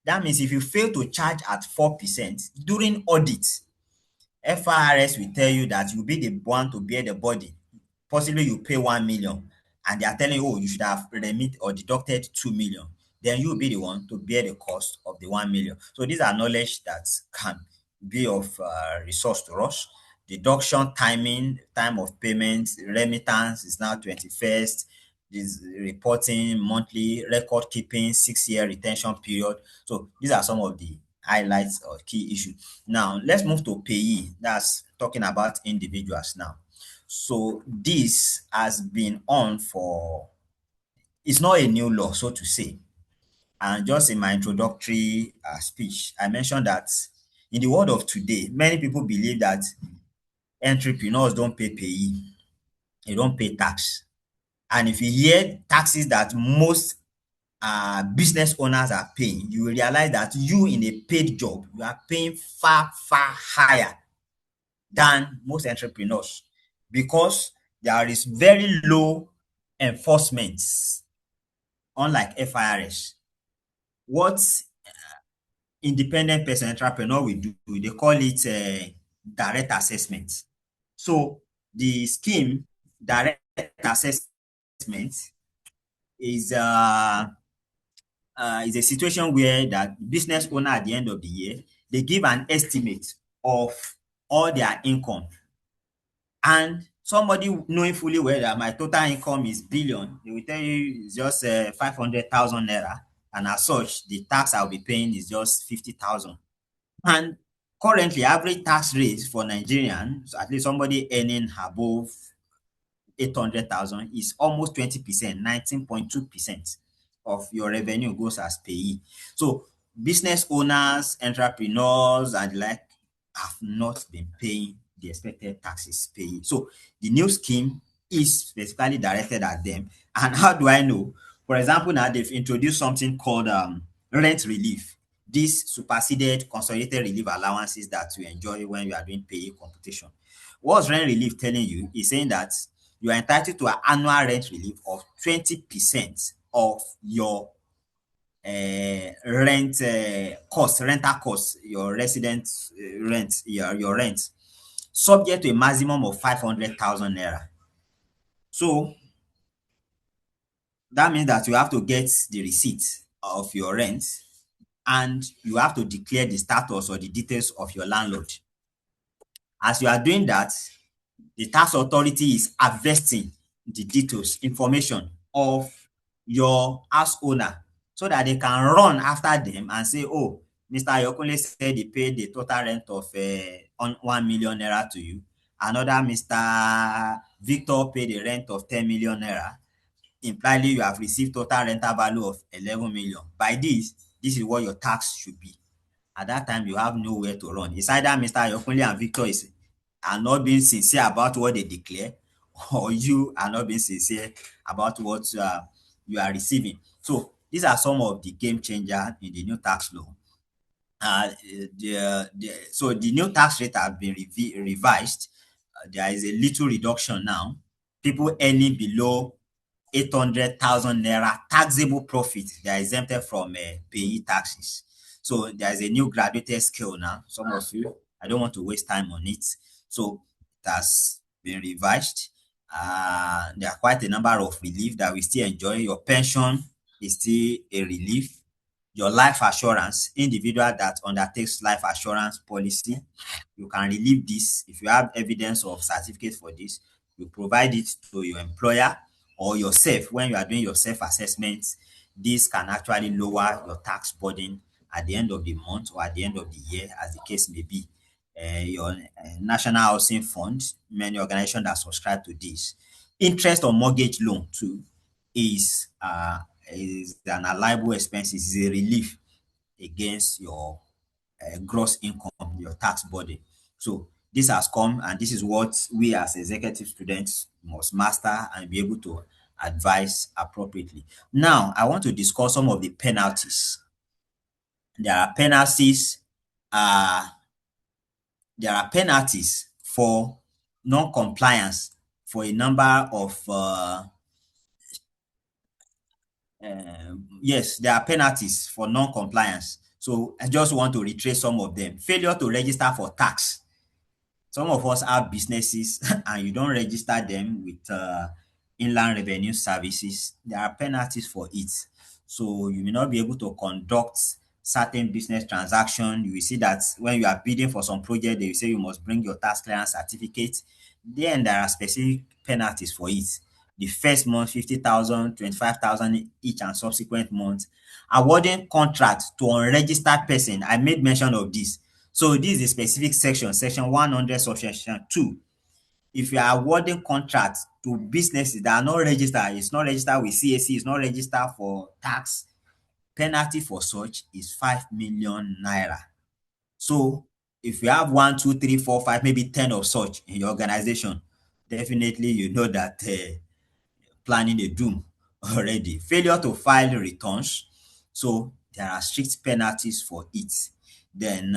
That means if you fail to charge at 4% during audit, FIRS will tell you that you'll be the one to bear the burden. Possibly you pay 1 million and they are telling you, oh, you should have remitted or deducted 2 million. Then you'll be the one to bear the cost of the 1 million. So these are knowledge that can be of resource to us. Deduction timing, time of payment, remittance is now 21st. This reporting, monthly record keeping, 6-year retention period. So these are some of the highlights or key issues. Now let's move to payee. That's talking about individuals now. So this has been on for, it's not a new law, so to say. And just in my introductory speech, I mentioned that in the world of today, many people believe that entrepreneurs don't pay payee, they don't pay tax. And if you hear taxes that most business owners are paying, you will realize that you in a paid job, you are paying far, far higher than most entrepreneurs because there is very low enforcement, unlike FIRS. What independent person entrepreneur will do, they call it direct assessment. So the scheme, direct assessment, is a situation where that business owner at the end of the year, they give an estimate of all their income. And somebody knowing fully well that my total income is billion, they will tell you it's just 500,000 naira. And as such, the tax I'll be paying is just 50,000. And currently, average tax rate for Nigerians, at least somebody earning above 800,000, is almost 20%, 19.2% of your revenue goes as payee. So business owners, entrepreneurs, and like, have not been paying the expected taxes paid. So the new scheme is specifically directed at them. And how do I know? For example, now they've introduced something called rent relief. This superseded consolidated relief allowances that you enjoy when you are doing pay computation. What's rent relief telling you is saying that you are entitled to an annual rent relief of 20% of your rental cost, your resident rent, your rent, subject to a maximum of 500,000 naira. So that means that you have to get the receipt of your rent and you have to declare the status or the details of your landlord. As you are doing that, the tax authority is harvesting the details, information of your house owner so that they can run after them and say, oh, Mr. Ayokunle said he paid the total rent of 1 million naira to you. Another Mr. Victor paid the rent of 10 million naira. Impliedly, you have received total rental value of 11 million. By this is what your tax should be. At that time, you have nowhere to run. It's either Mr. Ayokunle and Victor are not being sincere about what they declare, or you are not being sincere about what you are receiving. So these are some of the game changers in the new tax law. So the new tax rate has been revised. There is a little reduction now. People earning below 800,000 naira taxable profit, they are exempted from payee taxes. So there is a new graduated scale now. Some of you, I don't want to waste time on it. So it has been revised. There are quite a number of relief that we still enjoy. Your pension is still a relief. Your life assurance, individual that undertakes life assurance policy, you can relieve this. If you have evidence of certificate for this, you provide it to your employer or yourself when you are doing your self-assessment. This can actually lower your tax burden at the end of the month or at the end of the year, as the case may be. Your National Housing Fund, many organizations that subscribe to this. Interest on mortgage loan too is an allowable expense, is a relief against your gross income, your tax burden. So this has come, and this is what we as executive students must master and be able to advise appropriately. Now, I want to discuss some of the penalties. There are penalties. There are penalties for non-compliance for a number of yes, there are penalties for non-compliance. So I just want to retrace some of them. Failure to register for tax. Some of us have businesses and you don't register them with Inland Revenue Services. There are penalties for it. So you may not be able to conduct certain business transactions. You will see that when you are bidding for some project, they will say you must bring your tax clearance certificate. Then there are specific penalties for it. The first month, 50,000, 25,000 each and subsequent months. Awarding contract to unregistered person. I made mention of this. So this is a specific section 100, subsection 2. If you are awarding contracts to businesses that are not registered, it's not registered with CAC, it's not registered for tax, penalty for such is 5 million naira. So if you have 1, 2, 3, 4, 5, maybe 10 of such in your organization, definitely you know that planning a doom already. Failure to file returns. So there are strict penalties for it. Then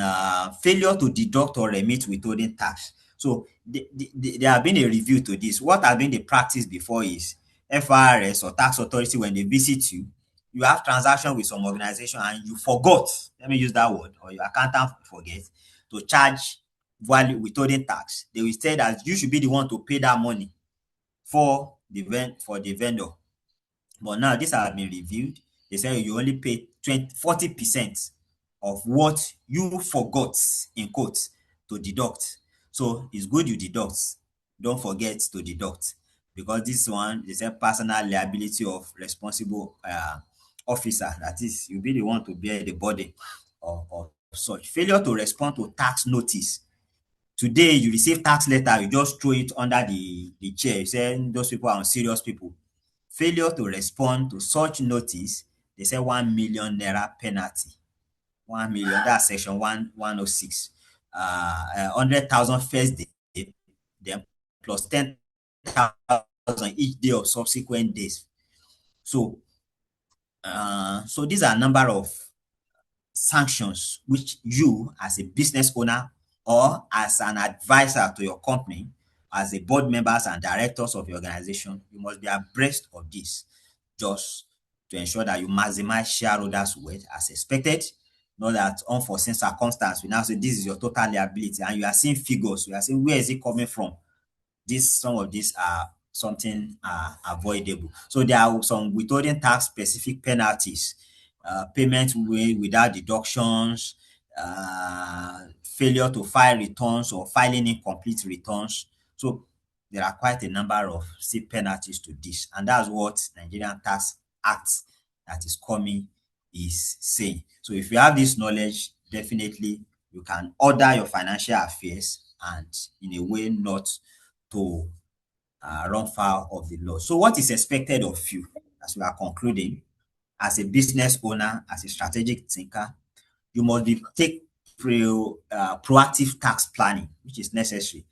failure to deduct or remit withholding tax. So there have been a review to this. What has been the practice before is FRS or tax authority, when they visit you, you have transaction with some organization and you forgot, let me use that word, or your accountant forget to charge value withholding tax. They will say that you should be the one to pay that money for the vendor. But now this has been reviewed. They say you only pay 40% of what you forgot, in quotes, to deduct. So it's good you deduct. Don't forget to deduct, because this one is a personal liability of responsible officer. That is, you'll be the one to bear the burden of such. Failure to respond to tax notice. Today you receive tax letter, you just throw it under the chair. You say those people are unserious people. Failure to respond to such notice, they say 1 million naira penalty. 1 million, that's section 106. 100,000 first day, then plus 10,000 each day of subsequent days. So, so these are a number of sanctions which you, as a business owner or as an advisor to your company, as a board members and directors of your organization, you must be abreast of this, just to ensure that you maximize shareholders' wealth as expected. Not that unforeseen circumstance we now say this is your total liability, and you are seeing figures, you are saying where is it coming from. Some of these are something avoidable. So there are some withholding tax specific penalties, payment without deductions, failure to file returns or filing incomplete returns. So there are quite a number of penalties to this, and that's what Nigerian Tax Act that is coming is saying. So if you have this knowledge, definitely you can order your financial affairs and in a way not to run foul of the law. So what is expected of you as we are concluding, as a business owner, as a strategic thinker, you must take proactive tax planning, which is necessary.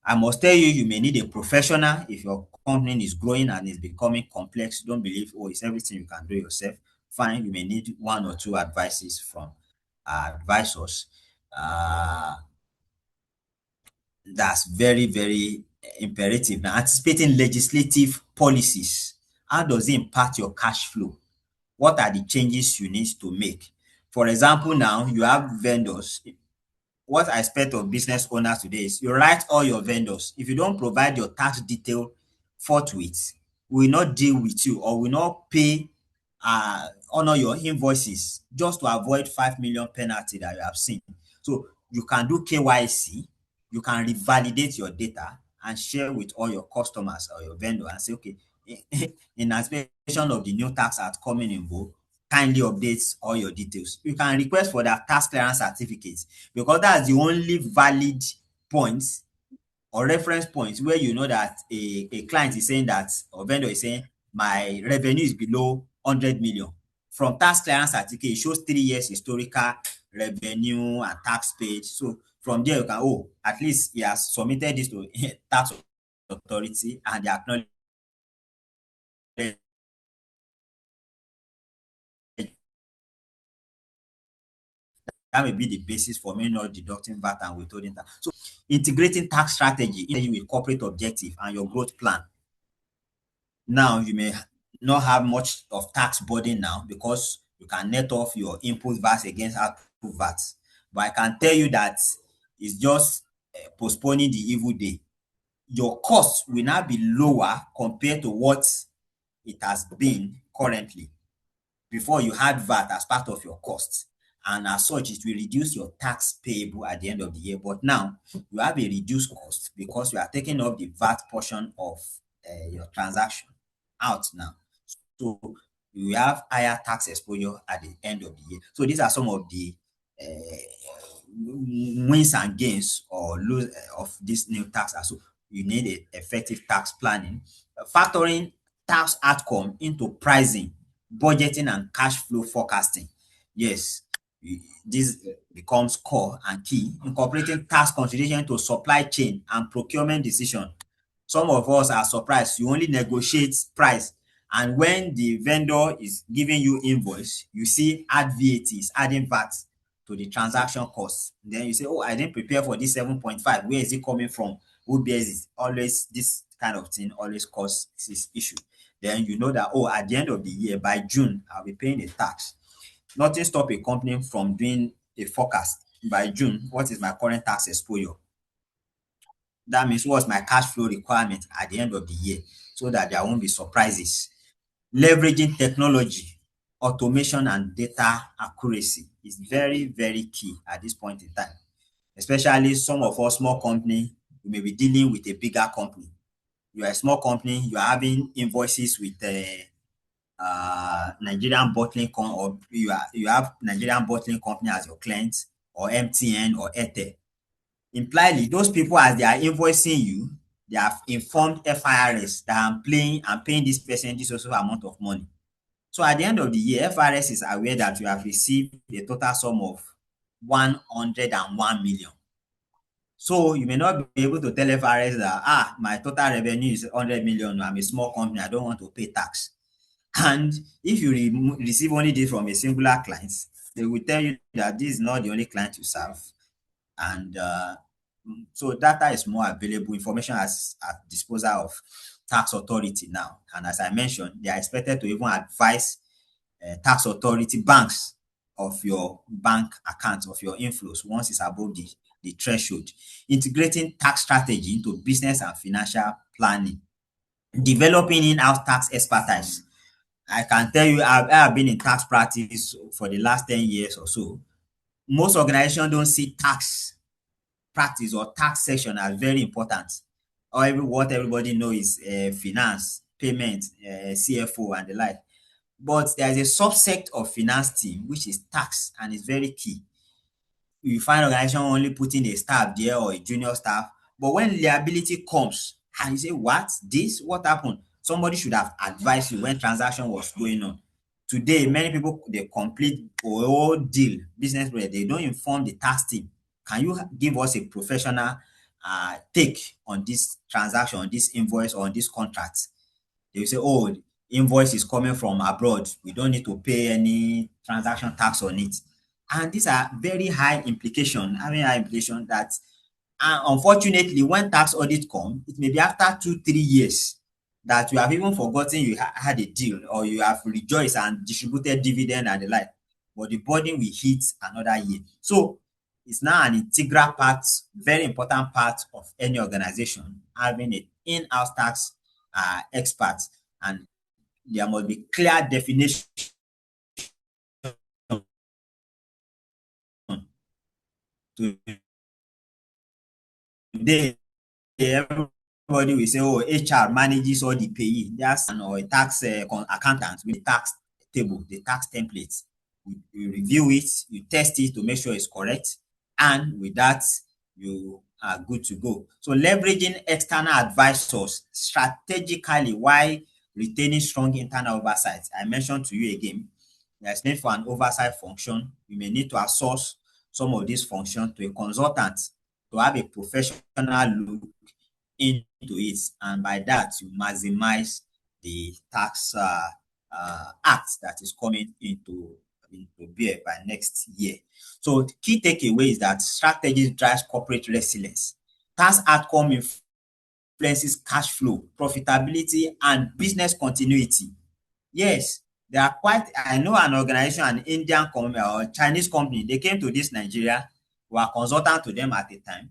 I must tell you, you may need a professional if your company is growing and is becoming complex. Don't believe, oh, it's everything you can do yourself. Fine, you may need one or two advices from advisors. That's very, very imperative. Now, anticipating legislative policies. How does it impact your cash flow? What are the changes you need to make? For example, now you have vendors. What I expect of business owners today is you write all your vendors. If you don't provide your tax detail forthwith, we will not deal with you or will not pay honor your invoices just to avoid 5 million penalty that you have seen. So you can do KYC, you can revalidate your data and share with all your customers or your vendor and say, okay, in anticipation of the new tax act coming in vogue, kindly update all your details. You can request for that tax clearance certificate because that's the only valid point or reference point where you know that a client is saying that, or vendor is saying, my revenue is below 100 million. From tax clearance certificate, it shows 3 years historical revenue and tax paid. So from there, you can, oh, at least he has submitted this to tax authority and they acknowledge that may be the basis for me not deducting VAT and withholding tax. So integrating tax strategy with corporate objective and your growth plan. Now you may not have much of tax burden now because you can net off your input VAT against output VAT. But I can tell you that it's just postponing the evil day. Your cost will now be lower compared to what it has been currently. Before you had VAT as part of your costs, and as such it will reduce your tax payable at the end of the year. But now you have a reduced cost because you are taking off the VAT portion of your transaction out now. So you have higher tax exposure at the end of the year. So these are some of the wins and gains or lose of this new tax. So you need a effective tax planning, factoring tax outcome into pricing, budgeting, and cash flow forecasting. Yes, this becomes core and key. Incorporating tax consideration to supply chain and procurement decision. Some of us are surprised. You only negotiate price, and when the vendor is giving you invoice, you see add VAT, is adding VAT to the transaction cost. Then you say, oh, I didn't prepare for this 7.5. Where is it coming from? Who bears it? Always this kind of thing always causes this issue. Then you know that, oh, at the end of the year, by June, I'll be paying a tax. Nothing stop a company from doing a forecast. By June, what is my current tax exposure? That means what's my cash flow requirement at the end of the year so that there won't be surprises. Leveraging technology, automation, and data accuracy is very, very key at this point in time. Especially some of us small company, we may be dealing with a bigger company. You are a small company, you are having invoices with Nigerian bottling or you have Nigerian bottling company as your client, or MTN or Airtel. Impliedly, those people, as they are invoicing you, they have informed FIRS that I'm paying this person this also amount of money. So at the end of the year, FIRS is aware that you have received a total sum of 101 million. So you may not be able to tell FRS that, my total revenue is 100 million. I'm a small company. I don't want to pay tax. And if you receive only this from a singular client, they will tell you that this is not the only client you serve. And so data is more available. Information is at disposal of tax authority now. And as I mentioned, they are expected to even advise tax authority banks of your bank account, of your inflows once it's above the threshold. Integrating tax strategy into business and financial planning. Developing in-house tax expertise. I can tell you, I have been in tax practice for the last 10 years or so. Most organizations don't see tax practice or tax section as very important. Or what everybody knows is finance, payment, CFO, and the like. But there is a subset of finance team which is tax, and it's very key. You find organization only putting a staff there or a junior staff, but when liability comes and you say, what happened? Somebody should have advised you when transaction was going on. Today, many people, they complete a whole deal, business where they don't inform the tax team. Can you give us a professional take on this transaction, on this invoice, or on this contract? They will say, oh, invoice is coming from abroad. We don't need to pay any transaction tax on it. And these are very high implication, that unfortunately, when tax audit come, it may be after 2-3 years that you have even forgotten you had a deal, or you have rejoiced and distributed dividend and the like, but the burden will hit another year. So it's now an integral part, very important part of any organization, having an in-house tax expert, and there must be clear definition today. Everybody will say, oh, HR manages all the payee. That's or a tax accountant with the tax table, the tax templates. You review it, you test it to make sure it's correct, and with that, you are good to go. So leveraging external advisors strategically while retaining strong internal oversight. I mentioned to you again, there's need for an oversight function. You may need to outsource some of these functions to a consultant to have a professional look into it, and by that you maximize the tax act that is coming into bear by next year. So the key takeaway is that strategy drives corporate resilience. Tax outcome influences cash flow, profitability, and business continuity. Yes, they are quite. I know an organization, an Indian company or Chinese company, they came to this Nigeria. We are consultant to them at the time.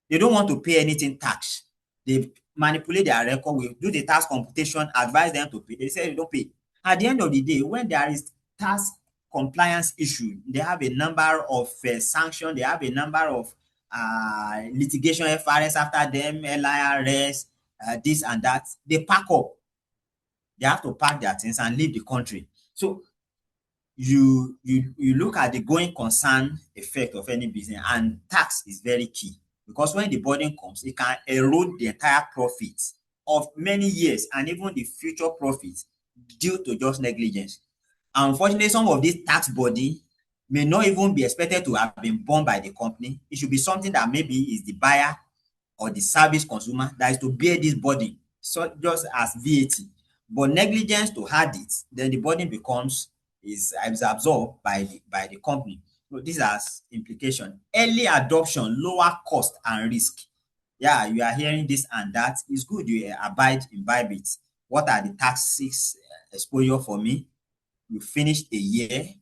They don't want to pay anything tax. They manipulate their record. We do the tax computation, advise them to pay. They say they don't pay. At the end of the day, when there is tax compliance issue, they have a number of sanctions. They have a number of litigation FRS after them, LIRS, this and that. They pack up. They have to pack their things and leave the country. So you look at the going concern effect of any business, and tax is very key, because when the burden comes, it can erode the entire profits of many years and even the future profits due to just negligence. Unfortunately, some of this tax body may not even be expected to have been borne by the company. It should be something that maybe is the buyer or the service consumer that is to bear this burden, so just as VAT. But negligence to add it, then the burden becomes is absorbed by the company. So this has implication. Early adoption, lower cost and risk. Yeah, you are hearing this and that. It's good you imbibe it. What are the taxes exposure for me? You finished a year.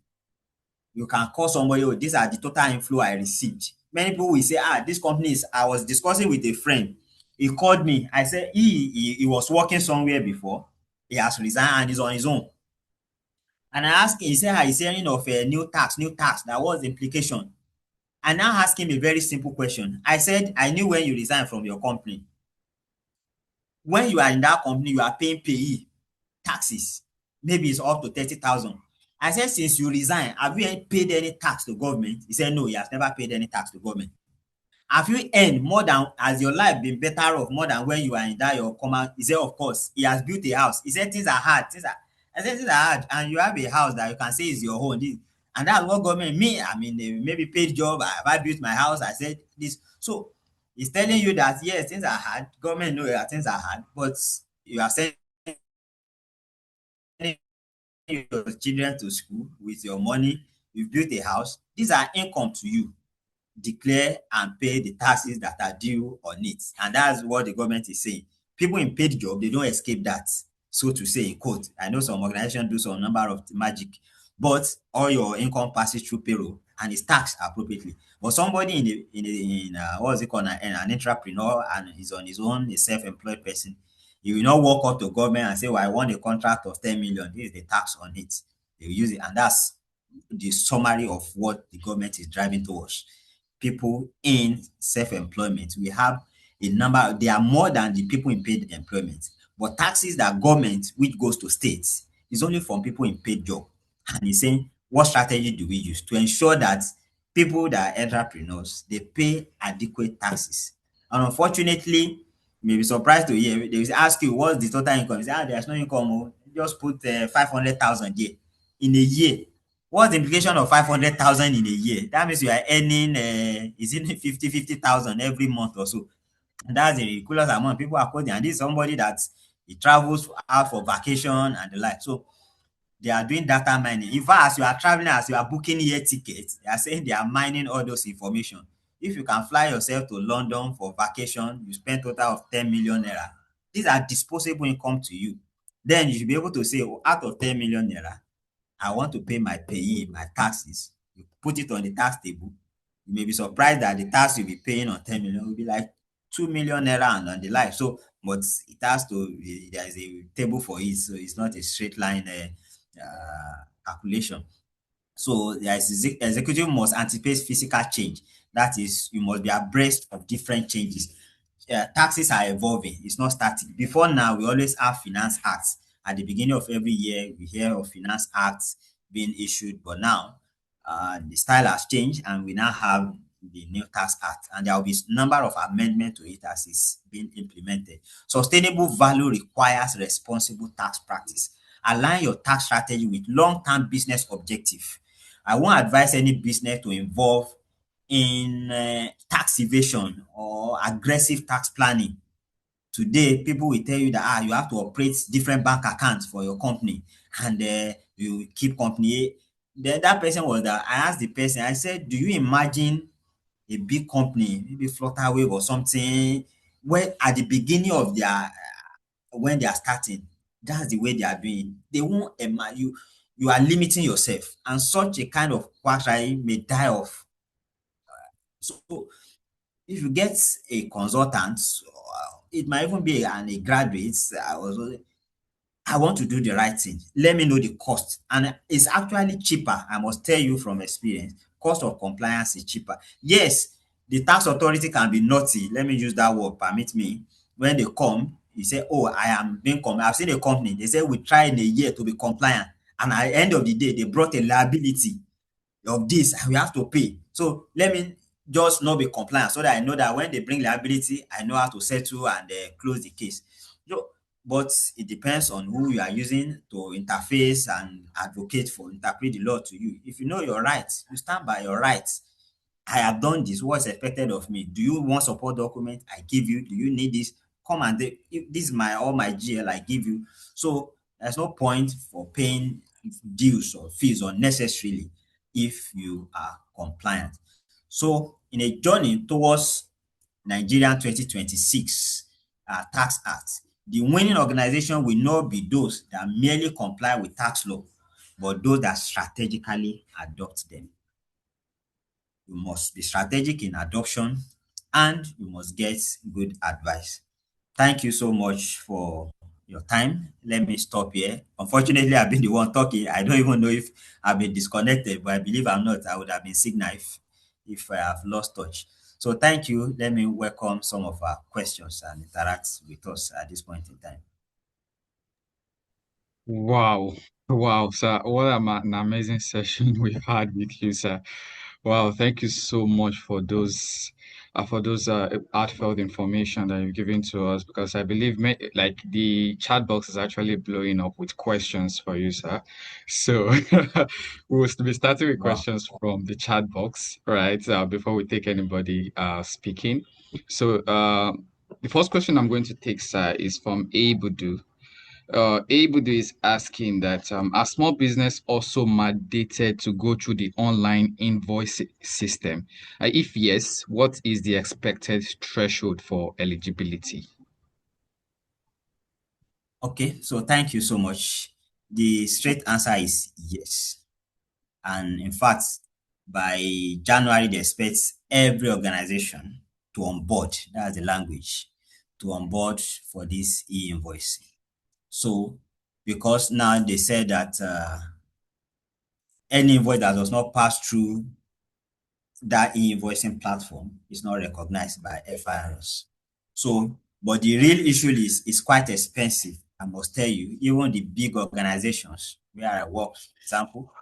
You can call somebody, oh, these are the total inflow I received. Many people will say, this company is, I was discussing with a friend. He called me. I said, he was working somewhere before. He has resigned and is on his own. And I asked him, he said, he's hearing of a new tax. That was the implication. I now asked him a very simple question. I said, I knew when you resigned from your company. When you are in that company, you are paying payee taxes. Maybe it's up to 30,000. I said, since you resign, have you paid any tax to government? He said, no, he has never paid any tax to government. Have you earned more than, has your life been better off more than when you are in that your command? He said, of course. He has built a house. He said, things are hard. I said, things are hard. And you have a house that you can say is your own. And that's what government me. I mean, maybe paid job. Have I built my house? I said this. So it's telling you that yes, things are hard. Government know that things are hard, but you are sending your children to school with your money. You built a house. These are income to you. Declare and pay the taxes that are due on it. And that's what the government is saying. People in paid job, they don't escape that, so to say, in quote. I know some organizations do some number of magic, but all your income passes through payroll and is taxed appropriately. But somebody what's it called, an entrepreneur and is on his own, a self-employed person, he will not walk up to government and say, well, I want a contract of 10 million. This is the tax on it. They will use it. And that's the summary of what the government is driving towards. People in self-employment, we have a number, they are more than the people in paid employment, but taxes that government which goes to states is only from people in paid job. And he's saying, what strategy do we use to ensure that people that are entrepreneurs, they pay adequate taxes? And unfortunately, you may be surprised to hear they will ask you what's the total income. You say, there's no income. Oh. Just put 500,000 there in a year. What's the implication of 500,000 in a year? That means you are earning, is it 50,000 every month or so? And that's a ridiculous amount people are quoting. And this is somebody that he travels out for vacation and the like. So they are doing data mining. In fact, as you are traveling, as you are booking air tickets, they are saying they are mining all those information. If you can fly yourself to London for vacation, you spend total of 10 million naira. These are disposable income to you. Then you should be able to say, oh, out of 10 million naira, I want to pay my payee, my taxes. You put it on the tax table. You may be surprised that the tax you'll be paying on 10 million will be like 2 million naira and the like. So, but it has to, there is a table for it. So it's not a straight line calculation. So there is executive must anticipate physical change. That is, you must be abreast of different changes. Taxes are evolving. It's not static. Before now, we always have finance acts. At the beginning of every year, we hear of finance acts being issued. But now, the style has changed, and we now have the new tax act, and there will be a number of amendments to it as it's being implemented. Sustainable value requires responsible tax practice. Align your tax strategy with long-term business objective. I won't advise any business to involve in tax evasion or aggressive tax planning. Today, people will tell you that you have to operate different bank accounts for your company, and you keep company A. Then that person was that I asked the person, I said, do you imagine a big company, maybe Flutterwave or something, where at the beginning of their when they are starting, that's the way they are doing. They won't you. You are limiting yourself, and such a kind of quackery may die off. So if you get a consultant, it might even be a graduate. I want to do the right thing. Let me know the cost. And it's actually cheaper. I must tell you from experience, cost of compliance is cheaper. Yes, the tax authority can be naughty. Let me use that word, permit me. When they come, you say, oh, I am being I've seen a company. They say we try in a year to be compliant. And at the end of the day, they brought a liability of this and we have to pay. So let me just not be compliant so that I know that when they bring liability, I know how to settle and close the case. So, but it depends on who you are using to interface and advocate for, interpret the law to you. If you know your rights, you stand by your rights. I have done this. What's expected of me? Do you want support document? I give you. Do you need this? Come and this is all my GL I give you. So there's no point for paying dues or fees unnecessarily if you are compliant. So in a journey towards Nigerian 2026 Tax Act, the winning organization will not be those that merely comply with tax law, but those that strategically adopt them. You must be strategic in adoption and you must get good advice. Thank you so much for your time. Let me stop here. Unfortunately, I've been the one talking. I don't even know if I've been disconnected, but I believe I'm not. I would have been signal if I have lost touch. So thank you. Let me welcome some of our questions and interact with us at this point in time. Wow. Wow, sir. What an amazing session we've had with you, sir. Wow, thank you so much for those for those heartfelt information that you've given to us, because I believe like the chat box is actually blowing up with questions for you, sir. So we'll be starting with Wow. questions from the chat box, right? Before we take anybody speaking. So the first question I'm going to take, sir, is from Abudu. Abudu is asking that are small business also mandated to go through the online invoice system? If yes, what is the expected threshold for eligibility? Okay, so thank you so much. The straight answer is yes. And in fact, by January, they expect every organization to onboard, that's the language, to onboard for this e-invoicing. So, because now they said that any invoice that does not pass through that e-invoicing platform is not recognized by FIRS. So, but the real issue is quite expensive. I must tell you, even the big organizations where I work, for example,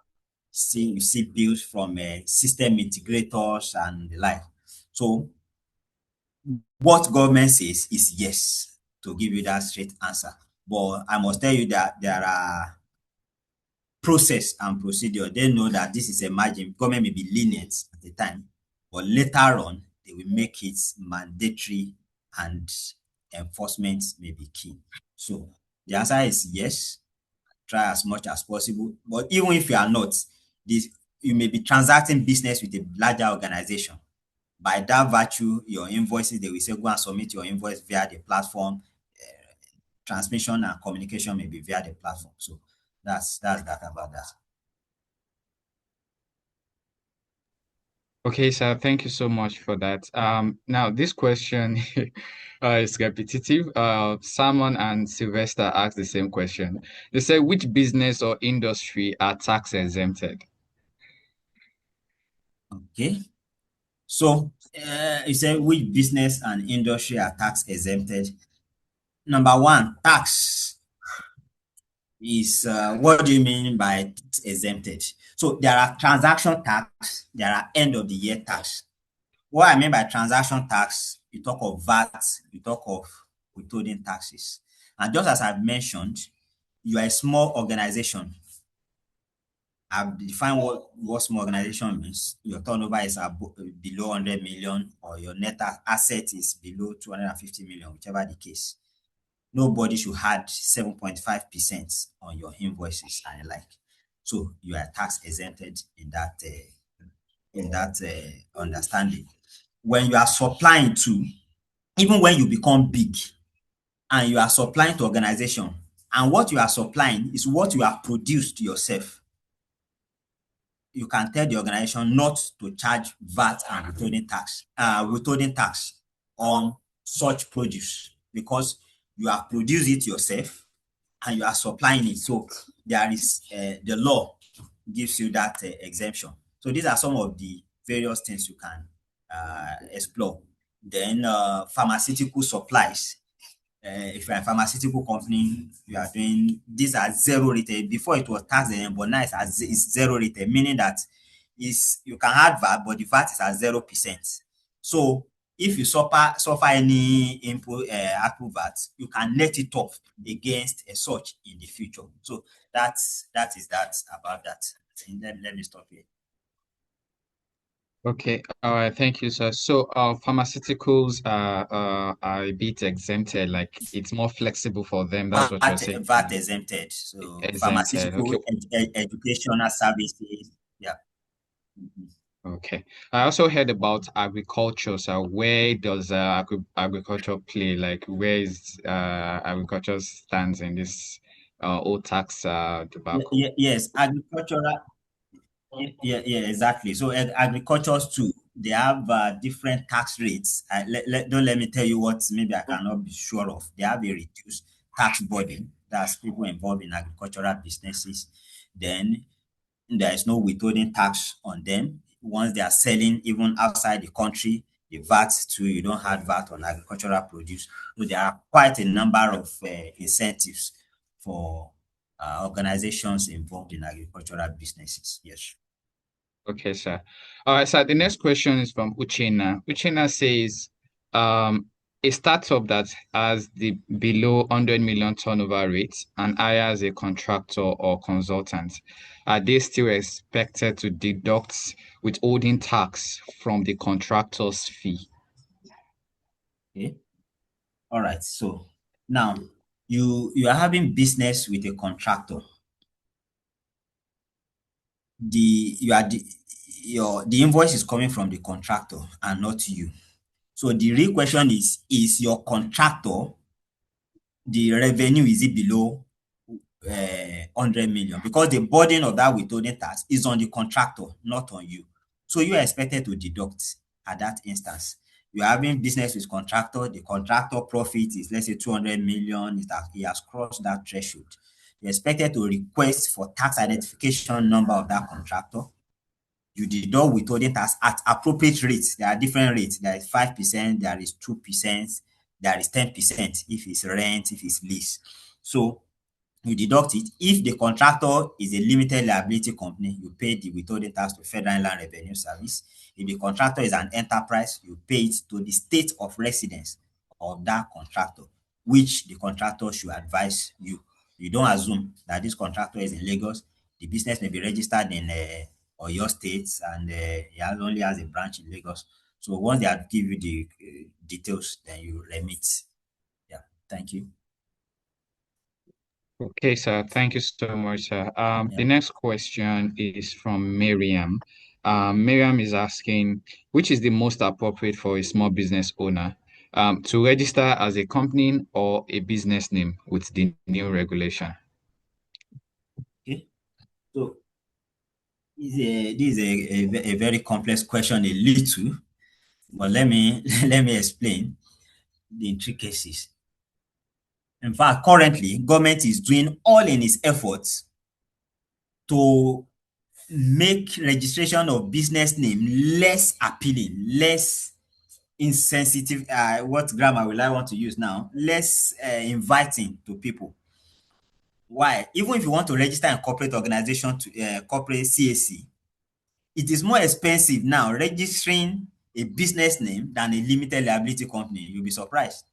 you see bills from system integrators and the like. So, what government says is yes, to give you that straight answer. But I must tell you that there are process and procedure. They know that this is a margin. Government may be lenient at the time, but later on, they will make it mandatory and enforcement may be key. So the answer is yes, try as much as possible. But even if you are not, this you may be transacting business with a larger organization. By that virtue, your invoices, they will say, go and submit your invoice via the platform. Transmission and communication may be via the platform. So that's that about that. Okay, sir, thank you so much for that. Now this question is repetitive. Salmon and Sylvester asked the same question. They say, which business or industry are tax exempted? Okay. So you say which business and industry are tax exempted? Number one, tax is what do you mean by tax exempted? So there are transaction tax, there are end of the year tax. What I mean by transaction tax, you talk of VAT, you talk of withholding taxes. And just as I've mentioned, you are a small organization. I've defined what small organization means. Your turnover is below 100 million or your net asset is below 250 million, whichever the case. Nobody should add 7.5% on your invoices and the like. So you are tax exempted in that understanding. When you are supplying to, even when you become big and you are supplying to organization, and what you are supplying is what you have produced yourself, you can tell the organization not to charge VAT and withholding tax on such produce because you have produced it yourself and you are supplying it. So there is the law gives you that exemption. So these are some of the various things you can explore. Then pharmaceutical supplies. If you're a pharmaceutical company, you are doing these are zero rated. Before it was tax but now it's zero rated, meaning that is you can add VAT, but the VAT is at 0%. So if you suffer any input output VAT, you can net it off against a such in the future. So that is that about that. Let me stop here. Okay, all right, thank you, sir. So, pharmaceuticals are a bit exempted, like it's more flexible for them. That's what you're saying. VAT exempted. So Exempted. Okay, pharmaceutical educational services. Yeah. Mhm. okay. I also heard about agriculture. So, where does agriculture play? Like, where is agriculture stands in this old tax debacle? Yes, agricultural. Yeah, exactly. So agricultures too, they have different tax rates. Don't let me tell you what maybe I cannot be sure of. They have a reduced tax burden. That's people involved in agricultural businesses. Then there is no withholding tax on them. Once they are selling even outside the country, the VAT too, you don't have VAT on agricultural produce. So there are quite a number of incentives for organizations involved in agricultural businesses. Yes. Okay, sir. All right, so the next question is from Uchenna. Uchenna says, a startup that has the below 100 million turnover rate and hires a contractor or consultant, are they still expected to deduct withholding tax from the contractor's fee? Okay. All right. So now you are having business with a contractor. The invoice is coming from the contractor and not you. So the real question is your contractor, the revenue, is it below 100 million? Because the burden of that withholding tax is on the contractor, not on you. So you are expected to deduct at that instance. You are having business with contractor, the contractor profit is, let's say, 200 million, he has crossed that threshold. You're expected to request for tax identification number of that contractor. You deduct withholding tax at appropriate rates. There are different rates. There is 5%, there is 2%, there is 10% if it's rent, if it's lease. So you deduct it. If the contractor is a limited liability company, you pay the withholding tax to Federal Inland Revenue Service. If the contractor is an enterprise, you pay it to the state of residence of that contractor, which the contractor should advise you. You don't assume that this contractor is in Lagos. The business may be registered in Oyo State, and he only has a branch in Lagos. So once they have give you the details, then you remit. Yeah, thank you. Okay, sir. Thank you so much, sir. The Yeah. next question is from Miriam. Miriam is asking, which is the most appropriate for a small business owner, to register as a company or a business name with the new regulation? Okay. So this is a very complex question, a little, but let me let me explain the intricacies. In fact, currently, government is doing all in its efforts to make registration of business name less appealing, less insensitive. What grammar will I want to use now? Less inviting to people. Why? Even if you want to register a corporate organization to corporate CAC, it is more expensive now registering a business name than a limited liability company. You'll be surprised.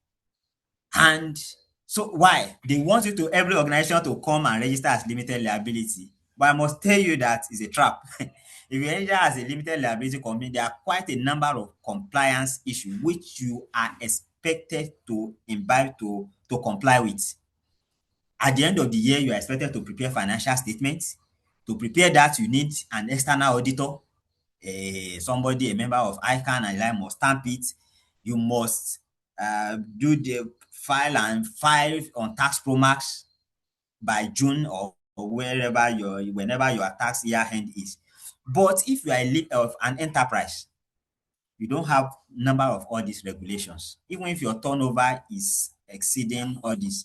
And so why? They want you to every organization to come and register as limited liability. But I must tell you that is a trap. If you register as a limited liability company, there are quite a number of compliance issues which you are expected to imbibe to comply with. At the end of the year, you are expected to prepare financial statements. To prepare that, you need an external auditor, somebody, a member of ICANN and I must stamp it. You must do the file on tax promax by June or whenever your tax year end is. But if you are of an enterprise, you don't have number of all these regulations. Even if your turnover is exceeding all this,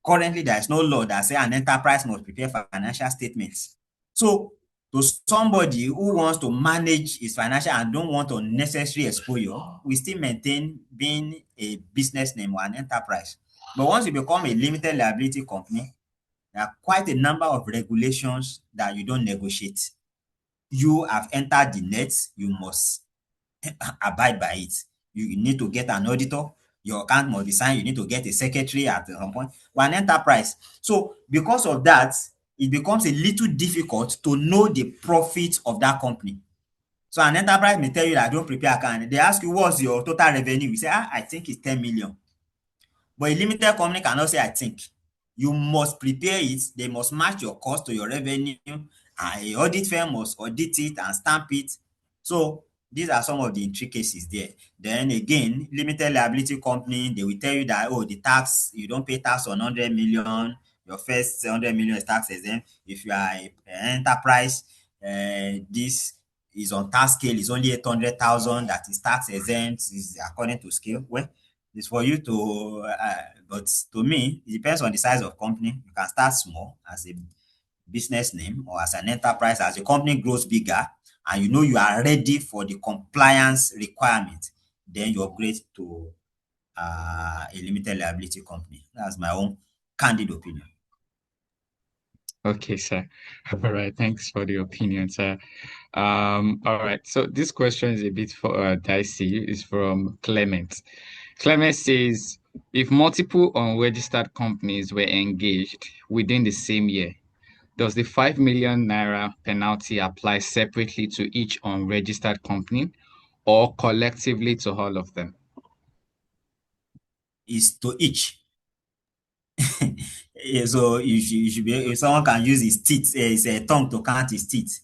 currently there is no law that says an enterprise must prepare financial statements. So to somebody who wants to manage his financial and don't want unnecessary exposure, we still maintain being a business name or an enterprise. But once you become a limited liability company, there are quite a number of regulations that you don't negotiate. You have entered the net, you must abide by it. You need to get an auditor, your account must be signed, you need to get a secretary at some point, or an enterprise. So because of that, it becomes a little difficult to know the profit of that company. So an enterprise may tell you that don't prepare account. They ask you what's your total revenue. You say, I think it's 10 million. But a limited company cannot say, I think. You must prepare it. They must match your cost to your revenue. A audit firm must audit it and stamp it. So these are some of the intricacies there. Then again, limited liability company, they will tell you that, oh, the tax, you don't pay tax on 100 million. Your first 100 million is tax exempt. If you are an enterprise, this is on tax scale, is only 800,000 that is tax exempt, is according to scale. Well, it's for you to, but to me, it depends on the size of company. You can start small as a business name or as an enterprise. As the company grows bigger and you know you are ready for the compliance requirement, then you upgrade to a limited liability company. That's my own candid opinion. Okay, sir. All right. Thanks for the opinion, sir. All right. So this question is a bit for dicey. It's from Clement. Clement says, if multiple unregistered companies were engaged within the same year, does the 5 million naira penalty apply separately to each unregistered company or collectively to all of them? Is to each. So you should be, if someone can use his teeth, his tongue to count his teeth.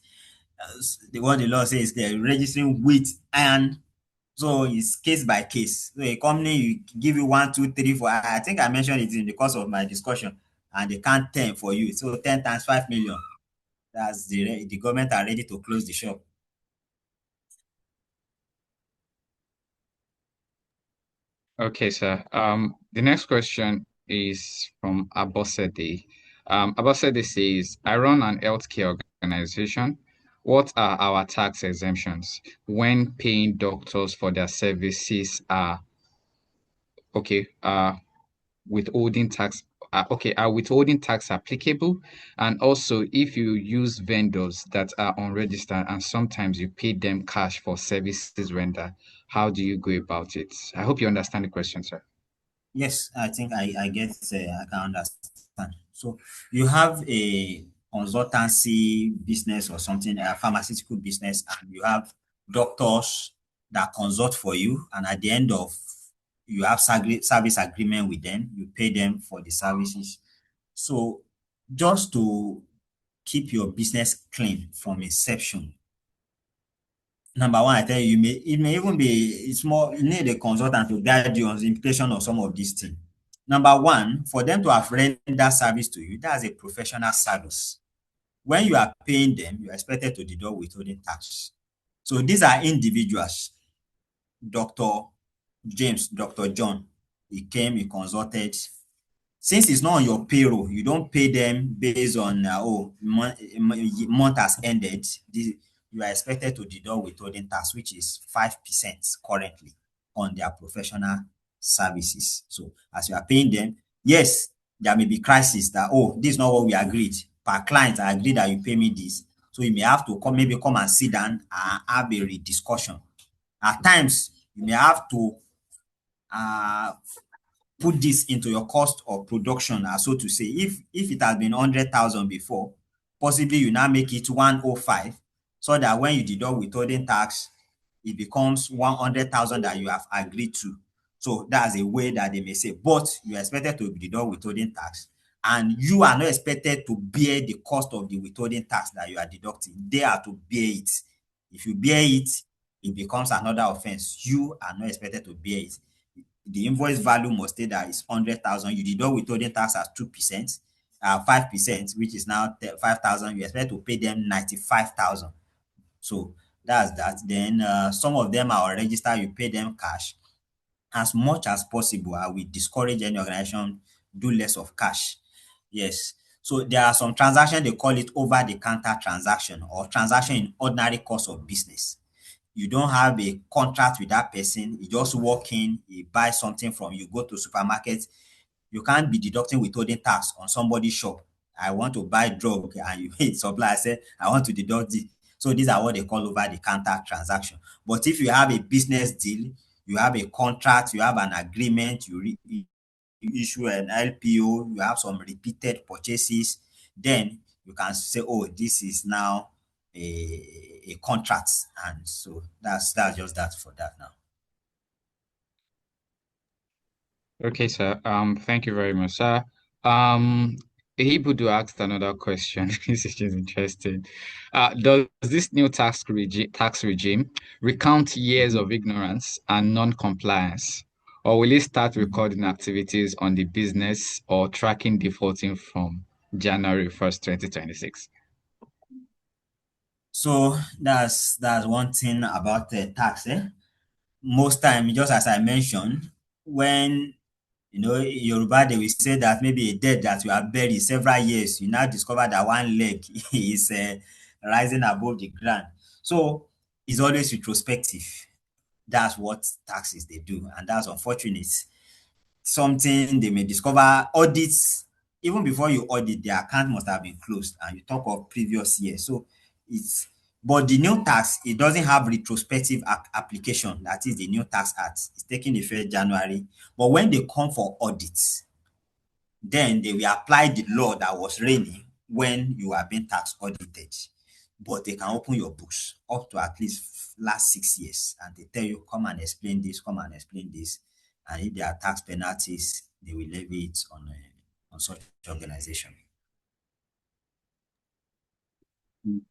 The what the law says they're registering with, and so it's case by case. So a company you give you one, two, three, four. I think I mentioned it in the course of my discussion, and they count 10 for you. So 10 times 5 million. That's the government are ready to close the shop. Okay, sir. The next question is from Abosede. Abosede says, I run an healthcare organization. What are our tax exemptions when paying doctors for their services are okay, withholding tax are withholding tax applicable? And also if you use vendors that are unregistered and sometimes you pay them cash for services rendered, how do you go about it? I hope you understand the question, sir. Yes, I think I get, I can understand. So you have a consultancy business or something, a pharmaceutical business, and you have doctors that consult for you, and at the end of you have service agreement with them, you pay them for the services. So just to keep your business clean from inception, number one, I tell you, it may even be it's more you need a consultant to guide you on the implication of some of these things. Number one, for them to have rendered service to you, that's a professional service. When you are paying them, you are expected to deduct withholding tax. So these are individuals. Dr. James, Dr. John, he came, he consulted. Since it's not on your payroll, you don't pay them based on month has ended. You are expected to deduct withholding tax, which is 5% currently on their professional services. So as you are paying them, yes, there may be crisis that, oh, this is not what we agreed. Per client, I agreed that you pay me this. So you may have to come and sit down and have a rediscussion. At times, you may have to uh, put this into your cost of production, so to say. If it has been 100,000 before, possibly you now make it 105, so that when you deduct withholding tax, it becomes 100,000 that you have agreed to. So that's a way that they may say, but you are expected to deduct withholding tax, and you are not expected to bear the cost of the withholding tax that you are deducting. They are to bear it. If you bear it, it becomes another offense. You are not expected to bear it. The invoice value must stay that is 100,000. You deduct withholding tax as 2%, 5%, which is now 5,000. You expect to pay them 95,000. So that's that. Then some of them are registered. You pay them cash. As much as possible, I will discourage any organization do less of cash. Yes. So there are some transactions, they call it over-the-counter transaction or transaction in ordinary course of business. You don't have a contract with that person. You just walk in, he buys something from you, go to supermarket. You can't be deducting withholding tax on somebody's shop. I want to buy drug and you hit supply. I say, I want to deduct it. So these are what they call over the counter transaction. But if you have a business deal, you have a contract, you have an agreement, you issue an LPO, you have some repeated purchases, then you can say, oh, this is now a contract. And so that's just that for that now. Okay, sir. Thank you very much, sir. Um, Ibudu asked another question. This is just interesting. Does this new tax regime recount years of ignorance and non-compliance, or will it start recording activities on the business or tracking defaulting from January 1st, 2026? So that's one thing about the tax. Most time, just as I mentioned, when Yoruba, they will say that maybe a dead that you have buried several years, you now discover that one leg is rising above the ground. So it's always retrospective. That's what taxes they do, and that's unfortunate. Something they may discover audits, even before you audit, the account must have been closed, and you talk of previous years. So it's but the new tax, it doesn't have retrospective application. That is the new tax act. It's taking effect January. But when they come for audits, then they will apply the law that was reigning when you are being tax audited. But they can open your books up to at least last 6 years, and they tell you, come and explain this, come and explain this. And if there are tax penalties, they will levy it on such organization.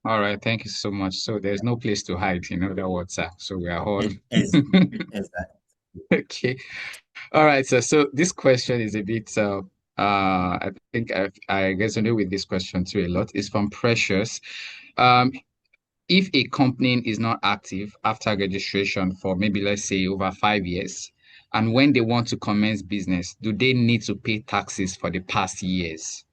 All right, thank you so much. So there's no place to hide, in other words, sir. So we are all Exactly. okay. All right, so this question is a bit I think I resonate with this question too a lot. It's from Precious. Um, if a company is not active after registration for maybe let's say over 5 years, and when they want to commence business, do they need to pay taxes for the past years?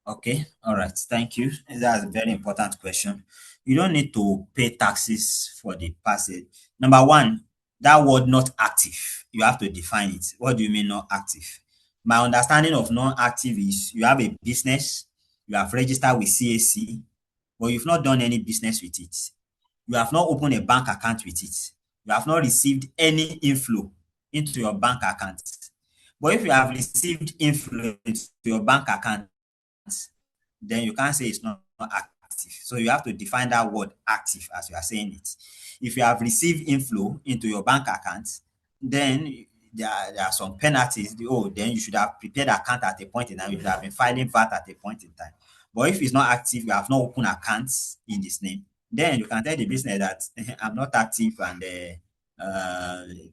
Okay, all right. Thank you. That's a very important question. You don't need to pay taxes for the passage. Number one, that word not active, you have to define it. What do you mean not active? My understanding of non-active is you have a business, you have registered with CAC, but you've not done any business with it. You have not opened a bank account with it. You have not received any inflow into your bank account. But if you have received inflow into your bank account, then you can't say it's not active. So you have to define that word active as you are saying it. If you have received inflow into your bank account, then there are some penalties. Oh, then you should have prepared account at a point in time. You should have been filing VAT at a point in time. But if it's not active, you have not opened accounts in this name, then you can tell the business that I'm not active and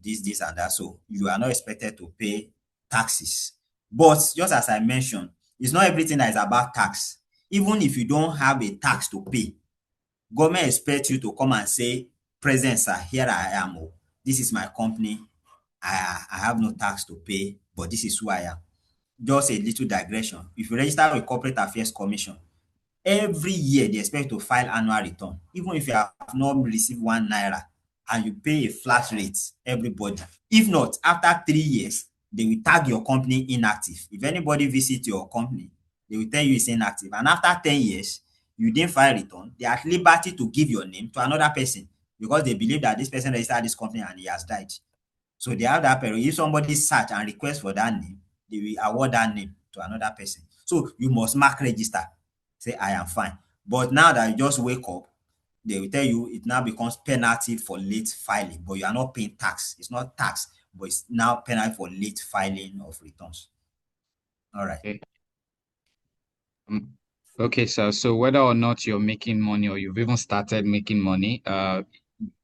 this and that. So you are not expected to pay taxes. But just as I mentioned, it's not everything that is about tax. Even if you don't have a tax to pay, government expects you to come and say, President, sir, here I am. Oh, this is my company. I have no tax to pay, but this is who I am. Just a little digression. If you register with Corporate Affairs Commission, every year they expect to file annual return, even if you have not received 1 naira, and you pay a flat rate, everybody. If not, after 3 years, they will tag your company inactive. If anybody visits your company, they will tell you it's inactive. And after 10 years, you didn't file return, they are at liberty to give your name to another person because they believe that this person registered this company and he has died. So they have that period. If somebody search and request for that name, they will award that name to another person. So you must mark register. Say, I am fine. But now that you just wake up, they will tell you it now becomes penalty for late filing, but you are not paying tax. It's not tax, but it's now penalty for late filing of returns. All right. Okay. Okay, so whether or not you're making money or you've even started making money,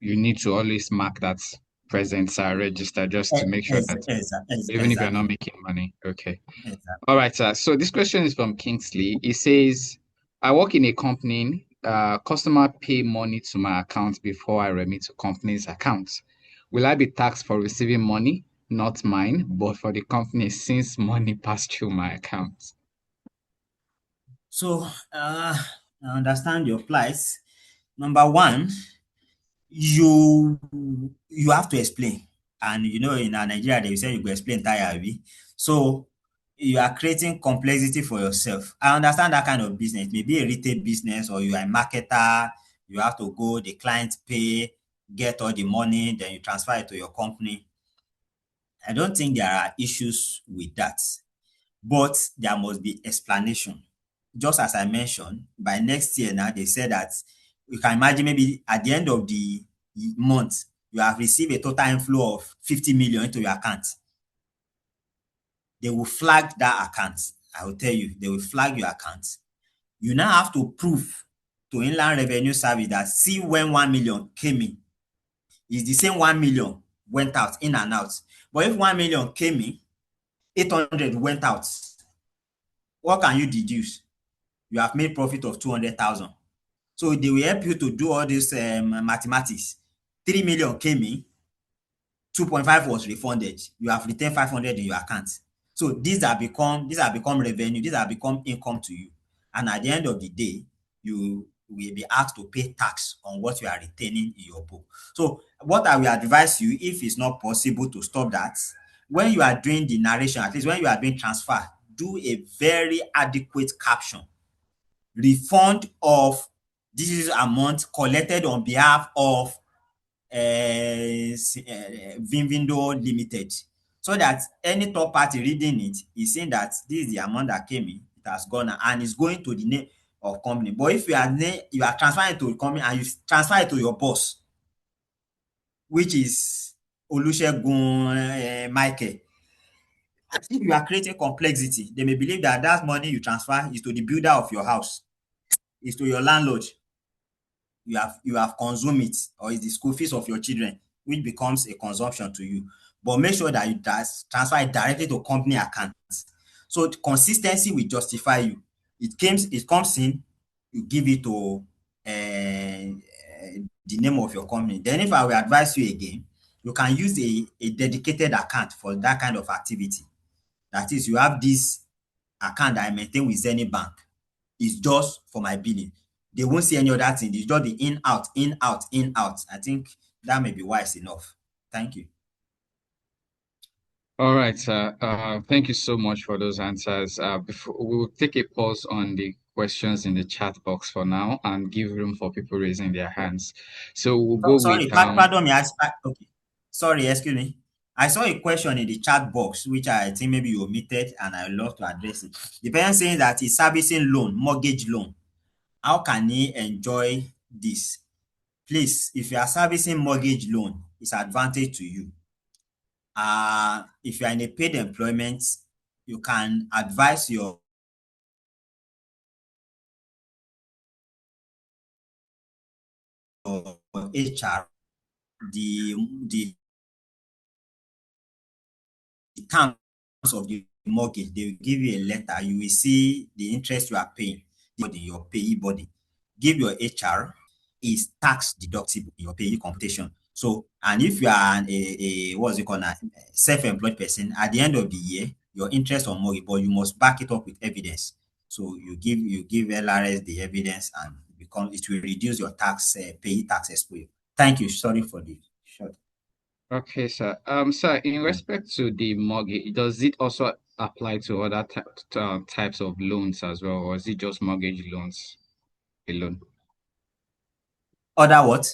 you need to always mark that presence register just to make sure that even if you're not Exactly. making money. Okay. All Exactly. right, sir. So this question is from Kingsley. He says, I work in a company, customer pay money to my account before I remit to company's account. Will I be taxed for receiving money? Not mine, but for the company since money passed through my account. So I understand your plight. Number one, you have to explain. And in Nigeria, they will say you go explain tire. So you are creating complexity for yourself. I understand that kind of business. Maybe a retail business or you are a marketer, you have to go, the client pay, get all the money, then you transfer it to your company. I don't think there are issues with that. But there must be explanation. Just as I mentioned, by next year now, they said that you can imagine maybe at the end of the month, you have received a total inflow of 50 million into your account. They will flag that account. I will tell you, they will flag your account. You now have to prove to Inland Revenue Service that see when 1 million came in. It's the same 1 million went out, in and out. But if 1 million came in, 800 went out, what can you deduce? You have made profit of 200,000. So they will help you to do all this mathematics. 3 million came in, 2.5 was refunded. You have retained 500 in your account. So these have become revenue, these have become income to you. And at the end of the day, you will be asked to pay tax on what you are retaining in your book. So what I will advise you, if it's not possible to stop that, when you are doing the narration, at least when you are doing transfer, do a very adequate caption. Refund of this is amount collected on behalf of Vinvindo Limited, so that any third party reading it is saying that this is the amount that came in, it has gone and it's going to the name of company. But if you are transferring it to a company and you transfer it to your boss, which is Olusegun Michael, if you are creating complexity, they may believe that that money you transfer is to the builder of your house, is to your landlord. You have consumed it, or is the school fees of your children, which becomes a consumption to you. But make sure that you transfer it directly to company accounts. So consistency will justify you. It comes in, you give it to the name of your company. Then if I will advise you again, you can use a dedicated account for that kind of activity. That is, you have this account that I maintain with Zenith Bank. It's just for my billing. They won't see any other thing. It's just the in, out, in, out, in, out. I think that may be wise enough. Thank you. All right, sir. Thank you so much for those answers. Before we will take a pause on the questions in the chat box for now and give room for people raising their hands. So we'll go Sorry, with pardon me. Okay. Sorry, excuse me. I saw a question in the chat box, which I think maybe you omitted, and I would love to address it. The person saying that he's servicing loan, mortgage loan. How can he enjoy this? Please, if you are servicing mortgage loan, it's advantage to you. If you are in a paid employment, you can advise your HR the terms of the mortgage. They will give you a letter. You will see the interest you are paying. Your payee body. Give your HR is tax deductible in your payee computation. So, and if you are a what's it called, a self-employed person, at the end of the year, your interest on mortgage, but you must back it up with evidence. So you give LRS the evidence, and it will reduce your payee tax exposure. Thank you. Sorry for the short. Okay, sir. Sir, in respect to the mortgage, does it also apply to other types of loans as well, or is it just mortgage loans alone? Other what?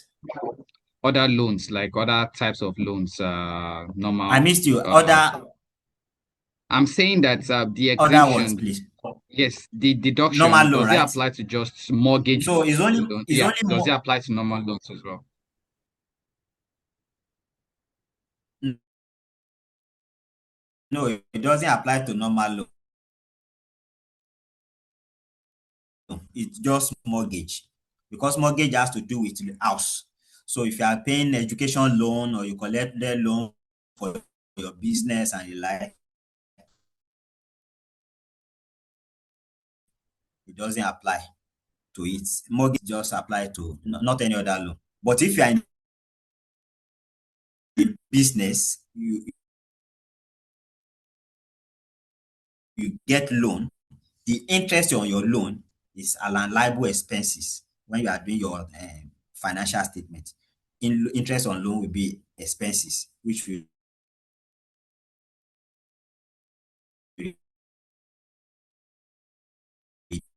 Other loans, like other types of loans, I normal. missed you. I'm saying that the Other words, exemption, please. yes, the Normal deduction, loan, does it right? apply to just mortgage So it's only loan? it's Yeah, only does it more. apply to normal loans as well? No, it doesn't apply to normal loan. It's just mortgage, because mortgage has to do with the house. So if you are paying education loan, or you collect the loan for your business and you like, it doesn't apply to it. Mortgage just apply to not any other loan. But if you are in business, you get loan, the interest on your loan is liable expenses when you are doing your financial statement. Interest on loan will be expenses, which will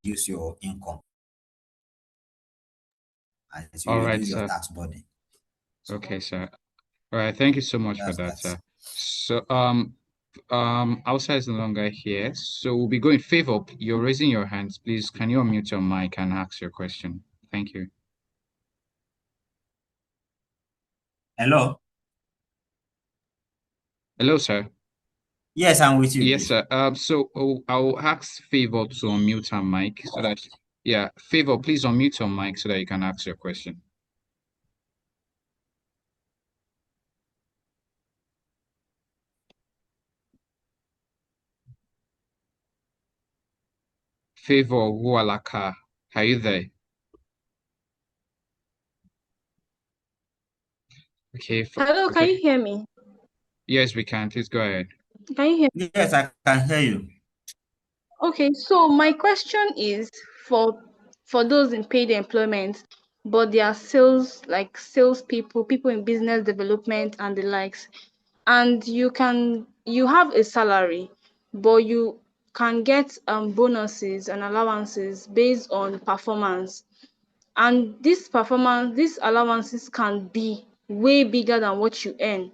reduce your income, and it will All right, reduce your sir. tax burden. Okay, sir. All right, thank you so much for That's that, that. sir. So, outside is no longer here, so we'll be going. Favor, you're raising your hands. Please, can you unmute your mic and ask your question? Thank you. Hello? Hello, sir. Yes, I'm with you, Yes, please. sir. So I'll ask Favor to unmute her mic so that, yeah, Favor, please unmute your mic so that you can ask your question. Favor Wualaka, are you there? Okay. Hello, can you hear me? Yes, we can. Please go ahead. Can you hear me? Yes, I can hear you. Okay, so my question is for those in paid employment, but they are sales, like salespeople, people in business development and the likes. and you have a salary, but you can get bonuses and allowances based on performance. And these allowances can be way bigger than what you earn,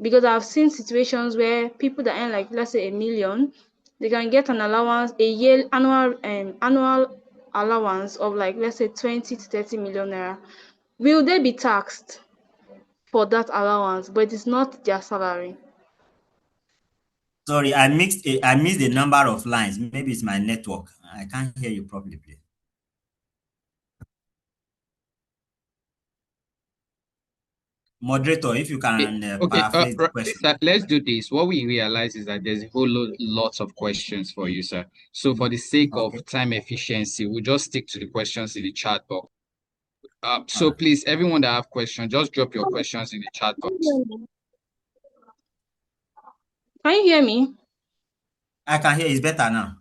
because I've seen situations where people that earn, like, let's say, 1 million, they can get an allowance, a year annual allowance of, like, let's say, 20 to 30 million naira. Will they be taxed for that allowance? But it's not their salary. Sorry, I missed the number of lines. Maybe it's my network. I can't hear you properly, please. Moderator, if you Okay, can okay, paraphrase the question. sir, let's do this. What we realize is that there's a whole lots of questions for you, sir. So for the sake of Okay. time efficiency, we'll just stick to the questions in the chat box. All So right. please, everyone that have questions, just drop your questions in the chat box. Can you hear me? I can hear it's better now.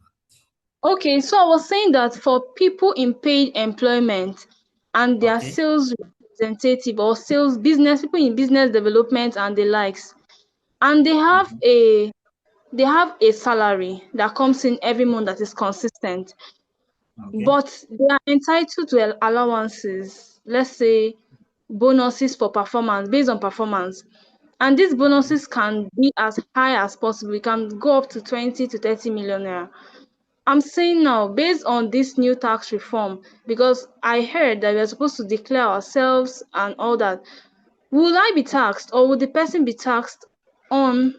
Okay, so I was saying that for people in paid employment and their Okay. sales representative or sales business, people in business development and the likes, and they have a salary that comes in every month that is consistent, Okay. but they are entitled to allowances, let's say bonuses for performance, based on performance. And these Okay. bonuses can be as high as possible. It can go up to 20 to 30 million naira. I'm saying now, based on this new tax reform, because I heard that we are supposed to declare ourselves and all that, will I be taxed, or will the person be taxed on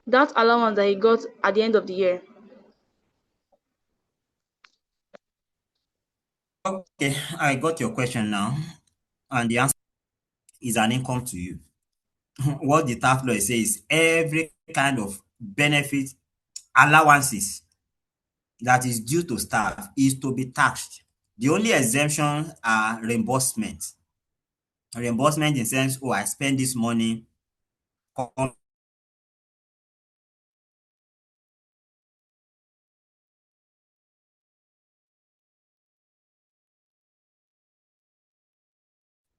that allowance that he got at the end of the year? Okay, I got your question now. And the answer is an income to you. What the tax law says is every kind of benefit, allowances that is due to staff is to be taxed. The only exemption are reimbursement. Reimbursement in the sense, oh, I spend this money.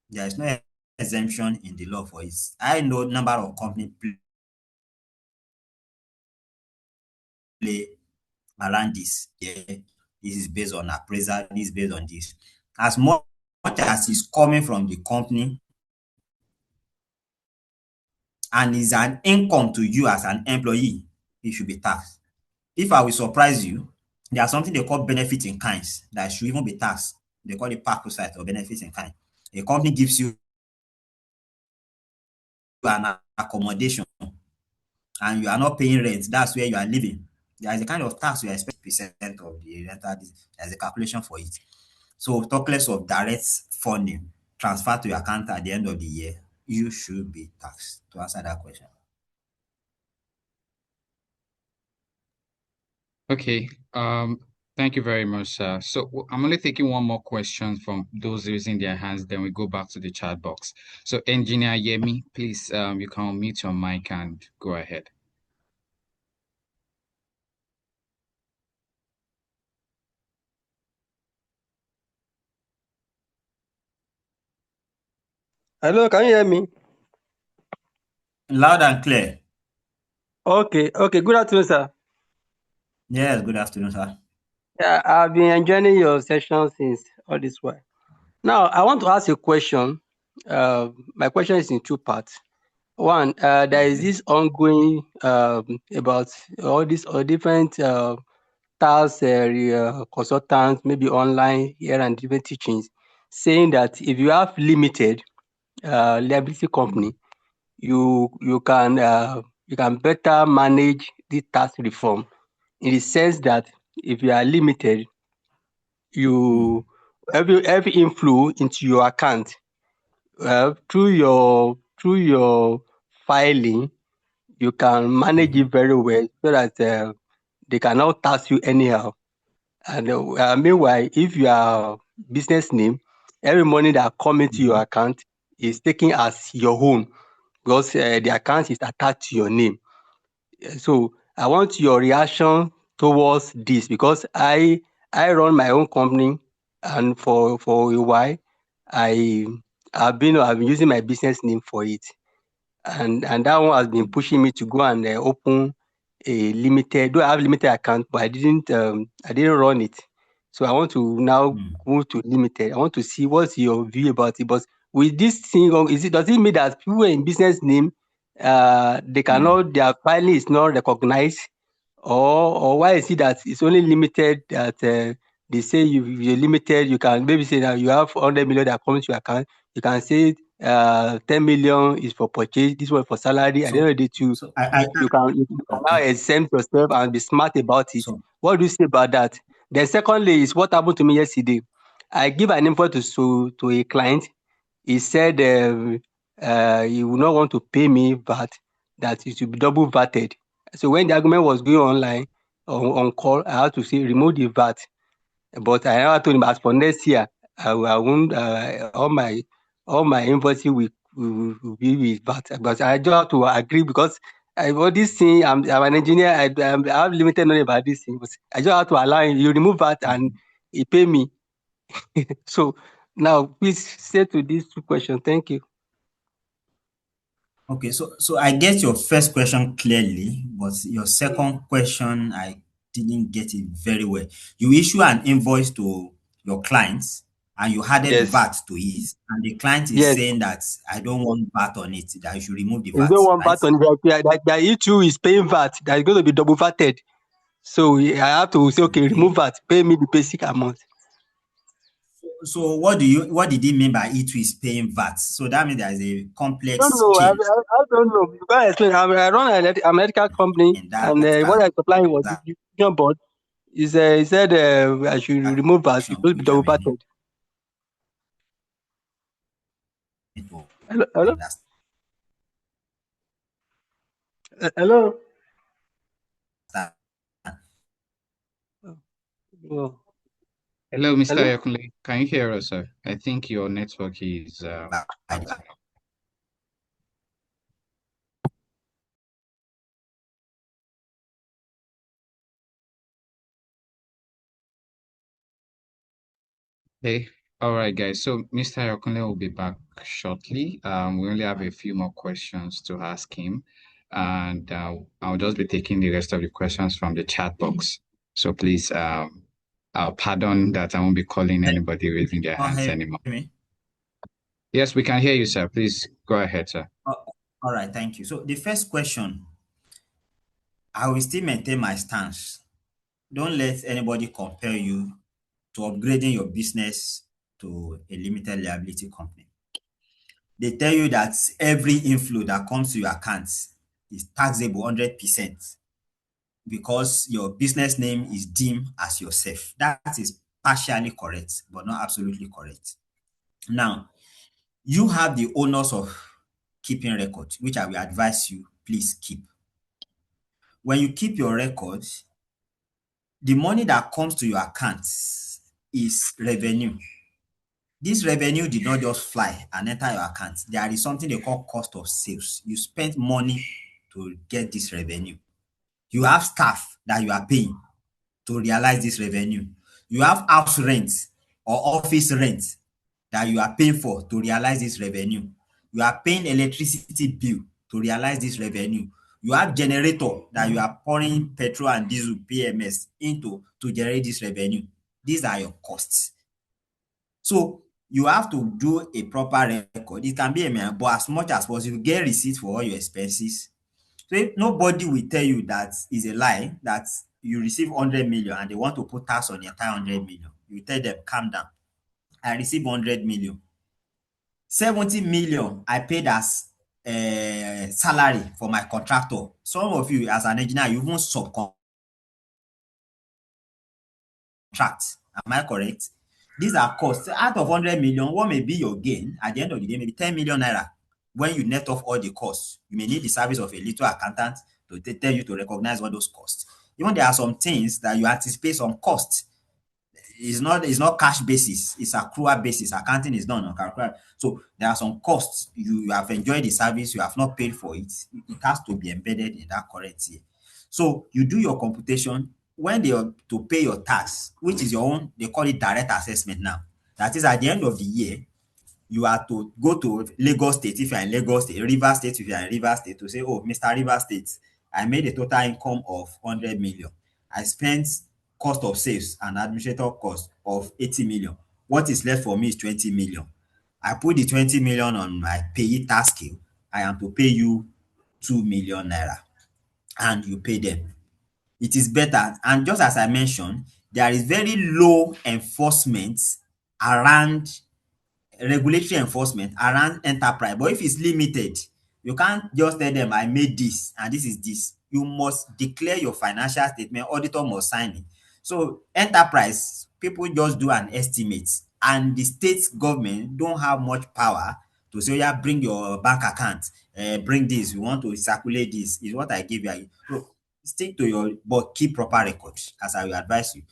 There is no exemption in the law for it. I know number of companies play around this. Yeah, this is based on appraisal, this is based on this. As much as is coming from the company and is an income to you as an employee, it should be taxed. If I will surprise you, there's something they call benefit in kinds that should even be taxed. They call it perquisite or benefits in kind. A company gives you an accommodation and you are not paying rent, that's where you are living. There is a kind of tax you expect percent of the rental. There's a calculation for it. So talk less of direct funding transfer to your account at the end of the year, you should be taxed, to answer that question. Okay, thank you very much, sir. So I'm only taking one more question from those raising their hands, then we go back to the chat box. So Engineer Yemi, please, you can unmute your mic and go ahead. Hello, can you hear me? Loud and clear. Okay, good afternoon, sir. Yes, good afternoon, sir. Yeah, I've been enjoying your session since all this while. Now, I want to ask you a question. My question is in two parts. One, there is this ongoing about all these different task consultants, maybe online here and different teachings, saying that if you have limited liability company, you can better manage the tax reform in the sense that if you are limited, you every inflow into your account through your filing, you can manage it very well so that they cannot tax you anyhow. And meanwhile, if you are business name, every money that come into your account is taken as your own because the account is attached to your name. So I want your reaction towards this because I run my own company, and for a while I've been using my business name for it. and that one has been pushing me to go and open a limited. Though I have limited account, but I didn't run it. So I want to now move to limited. I want to see what's your view about it. But with this thing, does it mean that people in business name, they cannot, their filing is not recognized, or why is it that it's only limited that they say you're limited, you can maybe say that you have 100 million that comes to your account, you can say 10 million is for purchase, this one for salary. At the end of the day, So I you can now okay. exempt yourself and be smart about it. So What do you say about that? Then secondly is what happened to me yesterday. I give an info to a client. He said he would not want to pay me VAT, that it should be double VATed. So when the argument was going online on call, I had to say remove the VAT. But I never told him as for next year, I won't all my invoices will be with VAT. But I just have to agree because all this thing, I'm an engineer. I have limited knowledge about this thing. But I just have to allow him. You remove VAT and he pay me. So now, please say to these two questions. Thank you. okay, so I get your first question clearly, but your second question I didn't get it very well. You issue an invoice to your clients and you added Yes, VAT to it, and the client is yes. saying that I don't want VAT on it, that you should remove the There's VAT, no one right? VAT on that issue is paying VAT. That is going to be double VATed. So I have to say, okay, remove Okay. VAT, pay me the basic amount. So what did he mean by E2 is paying VAT? So that means there is a I don't complex know. chain I don't know. You can't explain. I run an electrical company, in that and what I supply was transaction distribution board. He said I should remove VAT. It will be which I double may need VATed. to Hello, hello, understand. hello. Oh, Hello, Mr. hello. Yakunle. Can you hear us, sir? I think your network is By out. Okay. All right, guys. So Mr. Yakunle will be back shortly. We only have a few more questions to ask him, and I'll just be taking the rest of the questions from the chat box. So please, pardon that I won't be calling anybody raising their hands hear anymore. me? Yes, we can hear you, sir. Please go ahead, sir. All right, thank you. So the first question, I will still maintain my stance. Don't let anybody compel you to upgrading your business to a limited liability company. They tell you that every inflow that comes to your account is taxable 100% because your business name is deemed as yourself. That is partially correct, but not absolutely correct. Now, you have the onus of keeping records, which I will advise you, please keep. When you keep your records, the money that comes to your account is revenue. This revenue did not just fly and enter your account. There is something they call cost of sales. You spent money to get this revenue. You have staff that you are paying to realize this revenue. You have house rent or office rent that you are paying for to realize this revenue. You are paying electricity bill to realize this revenue. You have generator that you are pouring petrol and diesel PMS into to generate this revenue. These are your costs. So you have to do a proper record. It can be a man, but as much as possible, get receipts for all your expenses. So if nobody will tell you that is a lie, that you receive 100 million and they want to put tax on the entire 100 million. You tell them, calm down. I receive 100 million. 70 million I paid as salary for my contractor. Some of you, as an engineer, you even subcontract. Am I correct? These are costs. Out of 100 million, what may be your gain at the end of the day? Maybe 10 million naira. When you net off all the costs, you may need the service of a little accountant to tell you to recognize all those costs. Even there are some things that you anticipate some costs. It's not cash basis, it's accrual basis. Accounting is done on accrual. So there are some costs. You have enjoyed the service, you have not paid for it. It has to be embedded in that current year. So you do your computation when they are to pay your tax, which is your own, they call it direct assessment now. That is at the end of the year, you are to go to Lagos State if you are in Lagos State, Rivers State if you are in Rivers State, to say, oh, Mr. Rivers State, I made a total income of 100 million. I spent cost of sales and administrator cost of 80 million. What is left for me is 20 million. I put the 20 million on my payee tax scale. I am to pay you 2 million naira, and you pay them. It is better. And just as I mentioned, there is very low enforcement around regulatory enforcement around enterprise. But if it's limited, you can't just tell them I made this and this is this. You must declare your financial statement, auditor must sign it. So enterprise, people just do an estimate, and the state government don't have much power to say, yeah, bring your bank account, bring this, we want to circulate this, is what I give you. So stick to your, but keep proper records, as I will advise you.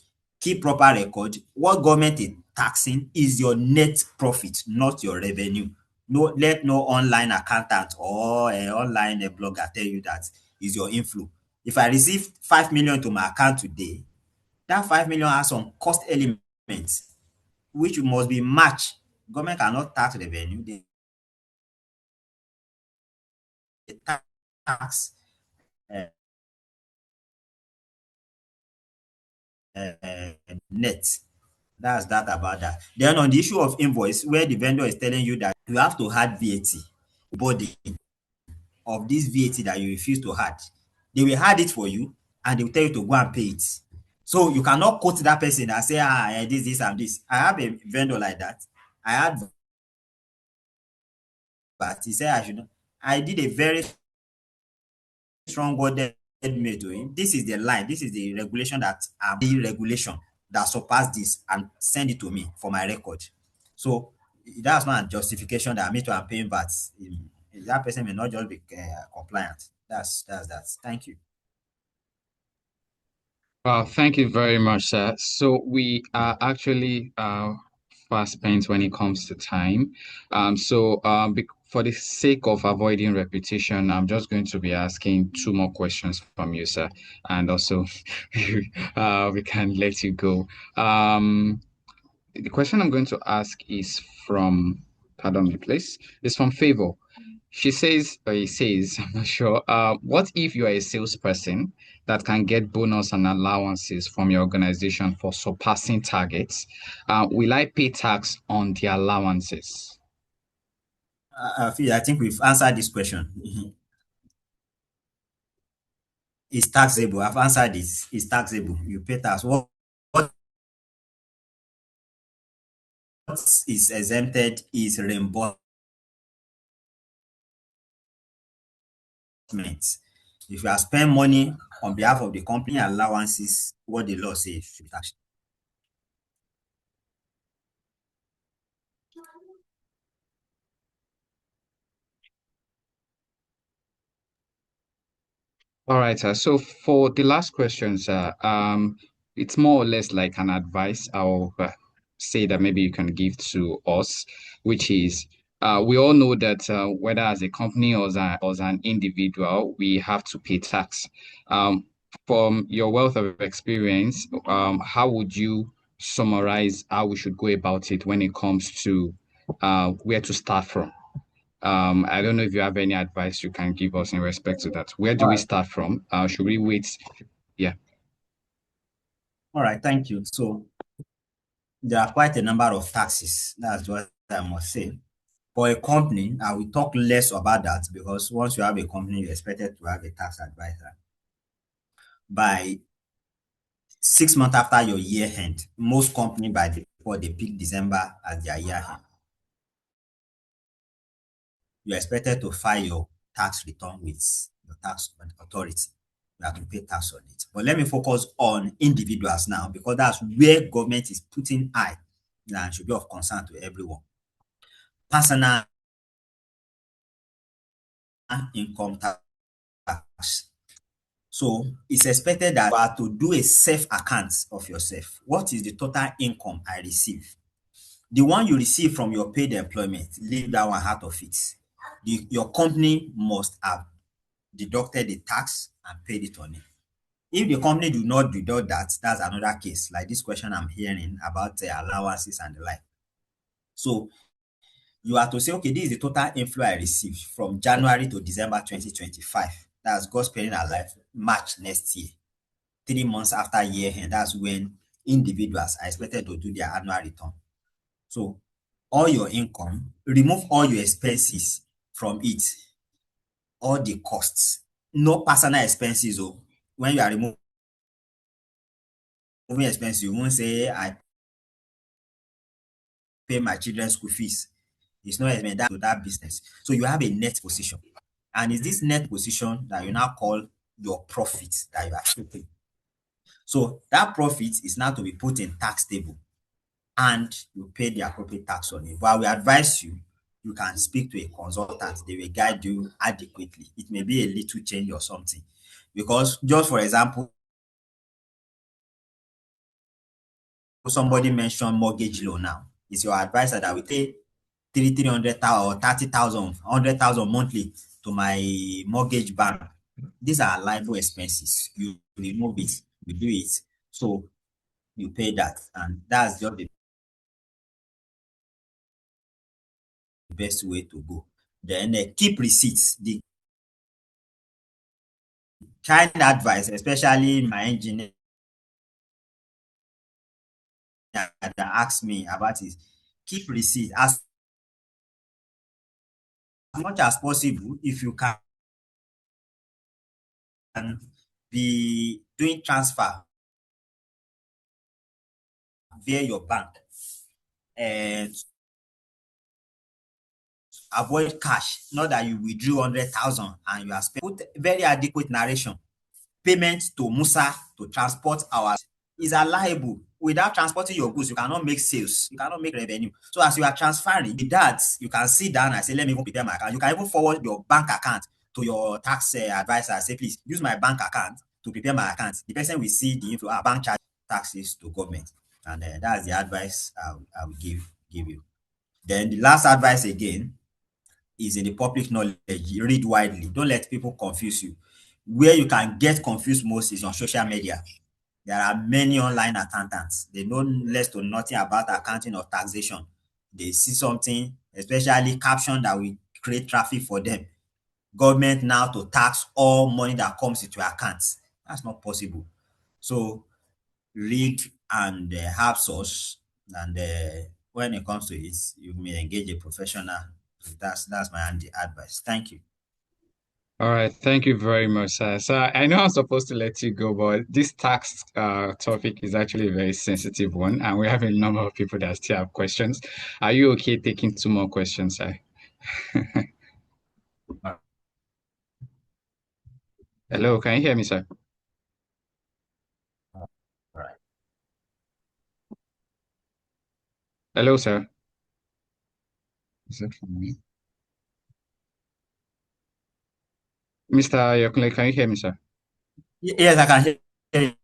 Keep proper record. What government is taxing is your net profit, not your revenue. No, let no online accountant or online blogger tell you that is your inflow. If I receive 5 million to my account today, that 5 million has some cost elements which must be matched. Government cannot tax revenue, they tax uh, net. That's that about that. Then on the issue of invoice, where the vendor is telling you that you have to add VAT, body of this VAT that you refuse to add, they will add it for you and they will tell you to go and pay it. So you cannot quote that person and say, this, and this. I have a vendor like that. I had, but he said I should not. I did a very strong worded mail to him. This is the line, this is the regulation the regulation that surpass this, and send it to me for my record. So that's not a justification that me too am paying VAT. That person may not just be compliant. That's that. Thank you. Thank you very much, sir. So we are actually fast spent when it comes to time. For the sake of avoiding repetition, I'm just going to be asking two more questions from you, sir, and also we can let you go. The question I'm going to ask is from, pardon me, please, is from Favor. She says, or he says, I'm not sure. What if you are a salesperson that can get bonus and allowances from your organization for surpassing targets? Will I pay tax on the allowances? I think we've answered this question. It's taxable. I've answered this. It's taxable. You pay tax. What is exempted is reimbursement. If you have spent money on behalf of the company, allowances, what the law says should be taxed. All right, sir. So for the last question, sir, it's more or less like an advice I'll say that maybe you can give to us, which is we all know that whether as a company or as an individual, we have to pay tax. Um, from your wealth of experience, how would you summarize how we should go about it when it comes to where to start from? I don't know if you have any advice you can give us in respect to that. Where do All we right. start from? Should we wait? Yeah. All right. Thank you. So there are quite a number of taxes. That's what I must say. For a company, I will talk less about that, because once you have a company, you're expected to have a tax advisor. By 6 months after your year end, most companies by default they pick December as their year end. You're expected to file your tax return with your tax authority. You have to pay tax on it. But let me focus on individuals now, because that's where government is putting eye and should be of concern to everyone. Personal income tax. So it's expected that you are to do a self account of yourself. What is the total income I receive? The one you receive from your paid employment, leave that one out of it. Your company must have deducted the tax and paid it on it. If the company do not deduct that, that's another case, like this question I'm hearing about allowances and the like. So You are to say, okay, this is the total inflow I received from January to December 2025. That's God sparing our life, March next year. 3 months after year end, that's when individuals are expected to do their annual return. So all your income, remove all your expenses from it, all the costs, no personal expenses. Oh, when you are removing expenses, you won't say I pay my children's school fees. It's not expense to that business. So you have a net position. And it's this net position that you now call your profit that you are keeping. So that profit is now to be put in tax table and you pay the appropriate tax on it. But we advise you, you can speak to a consultant. They will guide you adequately. It may be a little change or something. Because just for example, somebody mentioned mortgage loan now. It's your advisor that will pay 300,000 or 30,000, 100,000 monthly to my mortgage bank. These are liable expenses. You remove it, you do it. So you pay that. And that's just the best way to go. Then keep receipts. The kind advice, especially my engineer that asked me about is keep receipts as much as possible. If you can be doing transfer via your bank and avoid cash, not that you withdrew 100,000 and you are spending. Put very adequate narration. Payment to Musa to transport our is liable. Without transporting your goods, you cannot make sales, you cannot make revenue. So as you are transferring, with that, you can sit down and say, let me even prepare my account. You can even forward your bank account to your tax advisor. Say, please use my bank account to prepare my account. The person will see the inflow, bank charge taxes to government. And that's the advice I will give you. Then the last advice again is in the public knowledge. Read widely. Don't let people confuse you. Where you can get confused most is on social media. There are many online accountants. They know less to nothing about accounting or taxation. They see something, especially caption that will create traffic for them. Government now to tax all money that comes into your accounts. That's not possible. So read and have source, and when it comes to it, you may engage a professional. That's my advice. Thank you. All right, thank you very much, sir. So I know I'm supposed to let you go, but this tax topic is actually a very sensitive one, and we have a number of people that still have questions. Are you okay taking two more questions, sir? Hello, can you hear me, sir? All right. Hello, sir. Is it from me? Mr. Yokunle, can you hear me, sir? Yes, I can hear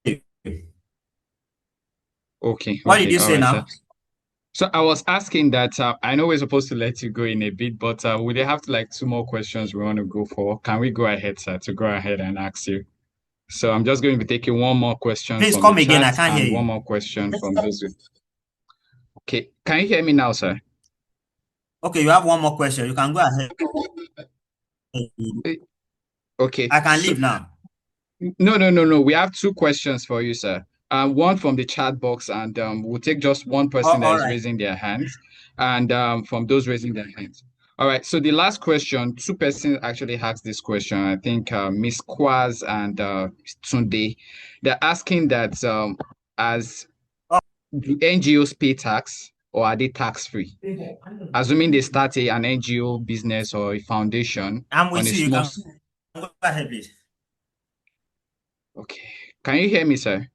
you. Okay, What did okay, you all say right, sir. now? So I was asking that I know we're supposed to let you go in a bit, but would they have like two more questions we want to go for? Can we go ahead, sir, to go ahead and ask you? So I'm just going to be taking one more question Please from the come again. I chat can't hear and one you. more question from those. Okay, can you hear me now, sir? Okay, you have one more question. You can go ahead. Eh, Okay, I can so leave now. no. We have two questions for you, sir. One from the chat box, and we'll take just one person that All is right. raising their hands, and from those raising their hands. All right. So the last question, two persons actually asked this question. I think Miss Kwaz and Tunde, they're asking that as Oh, do NGOs pay tax or are they tax free? Assuming they start an NGO business or a foundation I'm on with a you. You small. can go ahead, please. Okay. Can you hear me, sir?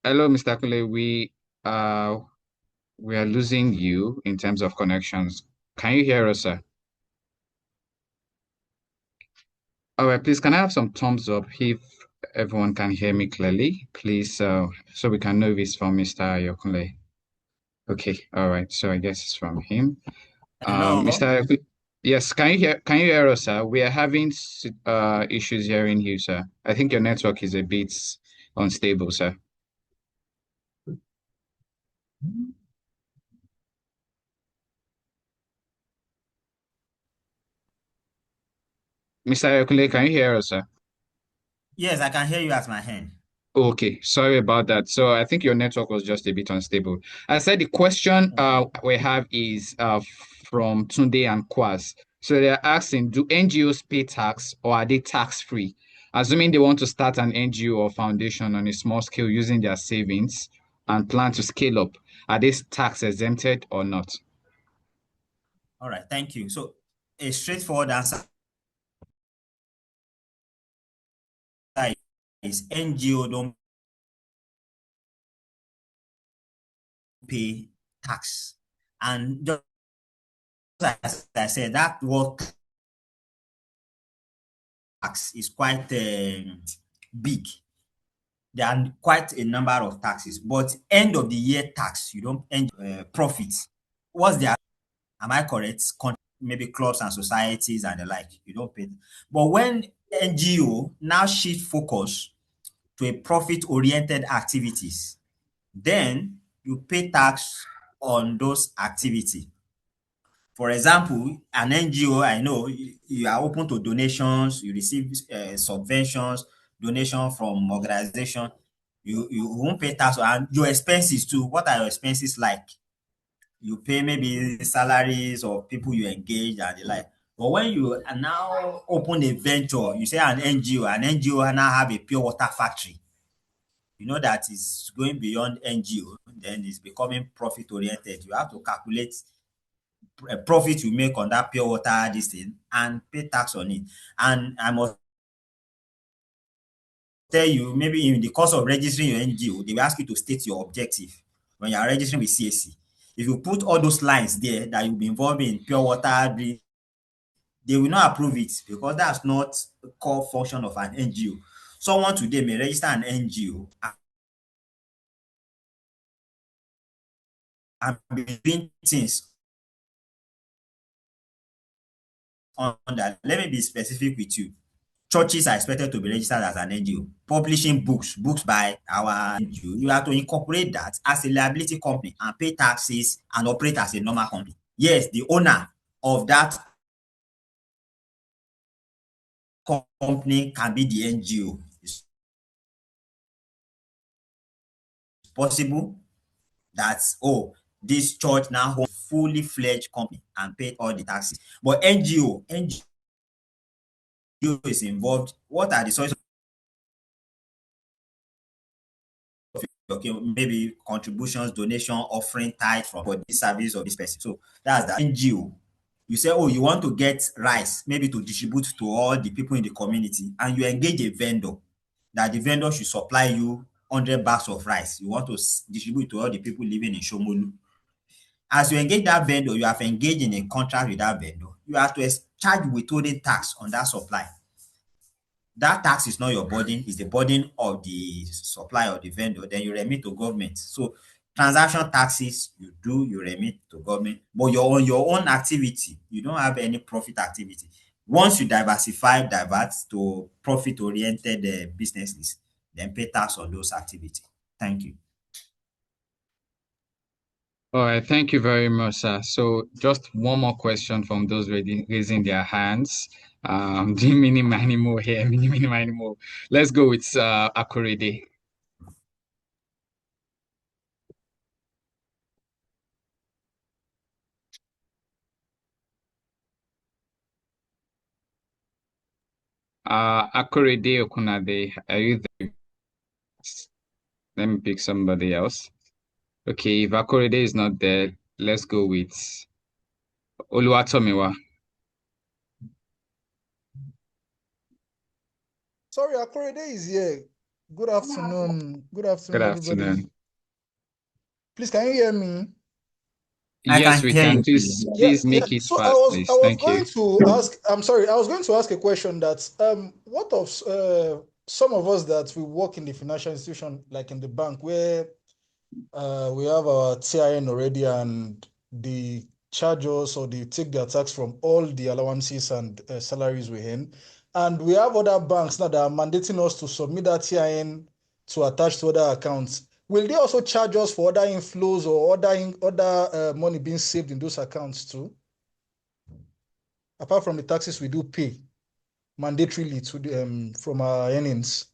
Hello, Mr. Kule. We are losing you in terms of connections. Can you hear us, sir? All right, please, can I have some thumbs up if everyone can hear me clearly, please, so we can know if it's from Mr. Yokunle. Okay, all right. So I guess it's from him. Hello. Mr. Yokunle, Yes, can you hear us, sir? We are having issues hearing you, sir. I think your network is a bit unstable, sir. Mr. Ayokunle, can you hear us, sir? Yes, I can hear you at my hand. Okay, sorry about that. So I think your network was just a bit unstable. I said the question we have is from Tunde and Kwaz. So they're asking, do NGOs pay tax or are they tax-free? Assuming they want to start an NGO or foundation on a small scale using their savings and plan to scale up, are they tax exempted or not? All right, thank you. So a straightforward answer is NGO don't pay tax. And just as I said, that word tax is quite big. There are quite a number of taxes, but end of the year tax, you don't profit. What's the Am I correct? Maybe clubs and societies and the like, you don't pay. But when NGO now shift focus to a profit-oriented activities, then you pay tax on those activities. For example, an NGO, I know you are open to donations, you receive subventions, donation from organization. You won't pay tax and your expenses too. What are your expenses like? You pay maybe salaries of people you engage and the like. But when you are now open a venture, you say an NGO now have a pure water factory. You know that is going beyond NGO, then it's becoming profit oriented. You have to calculate a profit you make on that pure water this thing and pay tax on it. And I must tell you, maybe in the course of registering your NGO, they will ask you to state your objective when you are registering with CAC. If you put all those lines there that you'll be involved in pure water, they will not approve it because that's not a core function of an NGO. Someone today may register an NGO and be doing things on that. Let me be specific with you. Churches are expected to be registered as an NGO. Publishing books by our NGO, you have to incorporate that as a liability company and pay taxes and operate as a normal company. Yes, the owner of that company can be the NGO. It's possible that, oh, this church now owns a fully fledged company and paid all the taxes. But NGO is involved. What are the sources of, okay, maybe contributions, donation, offering, tithe from for this service of this person? So that's the NGO. You say, oh, you want to get rice, maybe to distribute to all the people in the community, and you engage a vendor that the vendor should supply you 100 bags of rice. You want to distribute to all the people living in Shomolu. As you engage that vendor, you have engaged in a contract with that vendor. You have to charge withholding tax on that supply. That tax is not your burden, it's the burden of the supply of the vendor. Then you remit to government. So transaction taxes, you remit to government, but you're on your own activity. You don't have any profit activity. Once you divert to profit-oriented businesses, then pay tax on those activities. Thank you. All right, thank you very much, sir. So just one more question from those raising their hands. Do mini miny more here, mini miny more. Let's go with Akorede. Akorede Okunade, are you there? Let me pick somebody else. Okay, if Akorede is not there, let's go with Oluwatomiwa. Sorry, Akorede is here. Good afternoon. Good afternoon, Good everybody. afternoon. Please, can you hear me? I Yes, can we hear can. you. Please make it So fast, please. I was Thank going you. to ask. I'm sorry. I was going to ask a question that what of some of us that we work in the financial institution, like in the bank, where we have our TIN already, and the charge us or they take their tax from all the allowances and salaries we earn. And we have other banks now that are mandating us to submit that TIN to attach to other accounts. Will they also charge us for other inflows or other money being saved in those accounts too? Apart from the taxes we do pay mandatorily to from our earnings.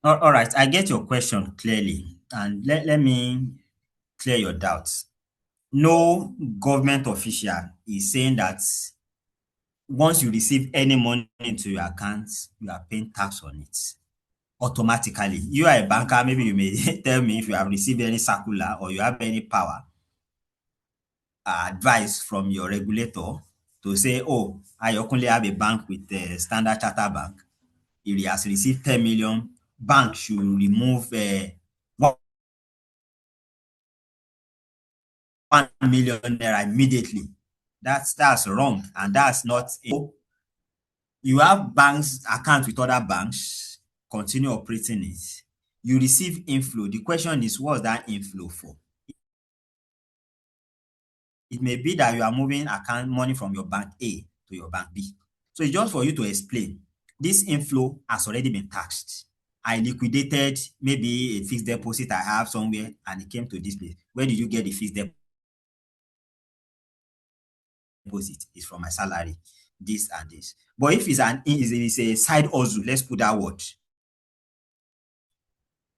All right, I get your question clearly, and let me clear your doubts. No government official is saying that once you receive any money into your account, you are paying tax on it automatically. You are a banker, maybe you may tell me if you have received any circular or you have any power, advice from your regulator to say, oh, I only have a bank with the Standard Chartered Bank. If he has received 10 million, bank should remove 1 million naira immediately. That's wrong, and that's not. You have banks account with other banks, continue operating it. You receive inflow. The question is, what's that inflow for? It may be that you are moving account money from your bank A to your bank B. So it's just for you to explain. This inflow has already been taxed. I liquidated maybe a fixed deposit I have somewhere and it came to this place. Where did you get the fixed deposit? It's from my salary, this and this. But if it's a side hustle, let's put that word.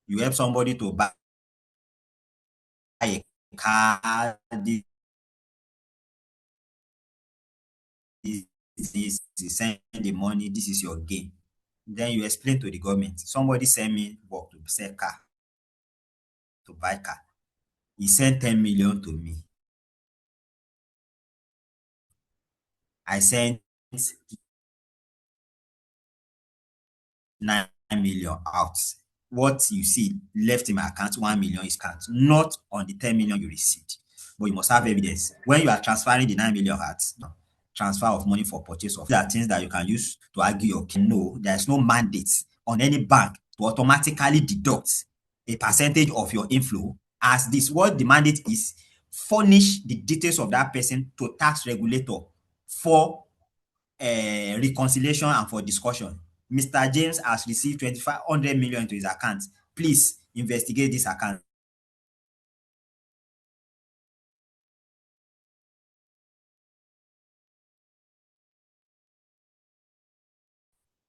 You help somebody to buy a car, this send the money, this is your gain. Then you explain to the government, somebody send me work to sell car, to buy car. He sent 10 million to me. I sent 9 million out. What you see left in my account, 1 million is count, not on the 10 million you received. But you must have evidence. When you are transferring the 9 million out, transfer of money for purchase of, there are things that you can use to argue your case. No, there's no mandate on any bank to automatically deduct a percentage of your inflow as this. What the mandate is, furnish the details of that person to tax regulator for reconciliation and for discussion. Mr. James has received 2,500 million into his account. Please investigate this account.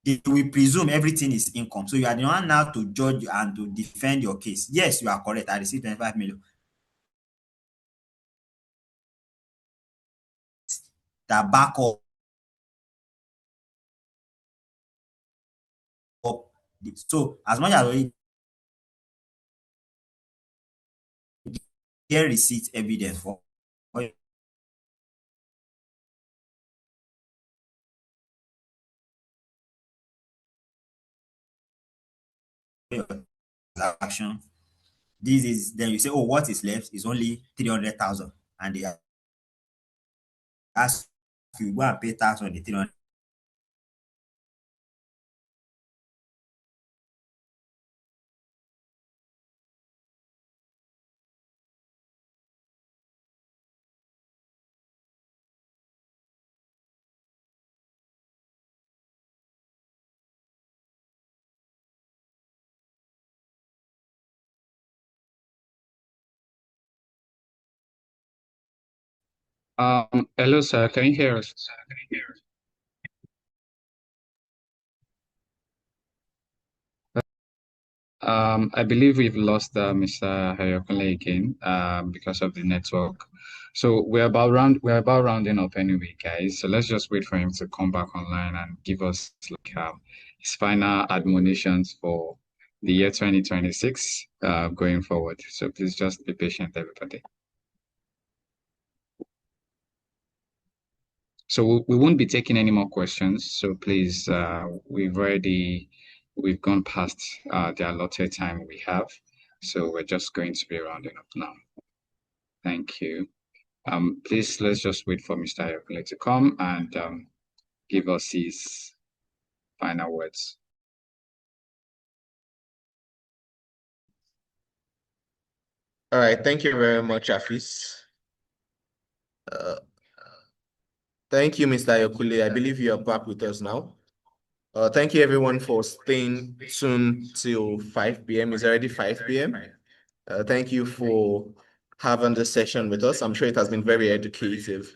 They will presume everything is income. So you are the one now to judge and to defend your case. Yes, you are correct. I received 25 million. That back up. So as much as we get receipt evidence for your transaction, this is, then you say, oh, what is left is only 300,000, and they ask you go and pay tax on the 300. Hello, sir. Can you hear us? I believe we've lost Mr. Hayokunle again because of the network. So we're about rounding up anyway, guys. So let's just wait for him to come back online and give us like his final admonitions for the year 2026 going forward. So please just be patient, everybody. So we won't be taking any more questions. So please, we've gone past the allotted time we have. So we're just going to be rounding up now. Thank you. Please, let's just wait for Mr. Ayokule to come and give us his final words. All right, thank you very much, Afis. Uh, Thank you, Mr. Ayokule. I believe you are back with us now. Thank you everyone for staying tuned till 5 p.m. It's already 5 p.m. Thank you for having this session with us. I'm sure it has been very educative.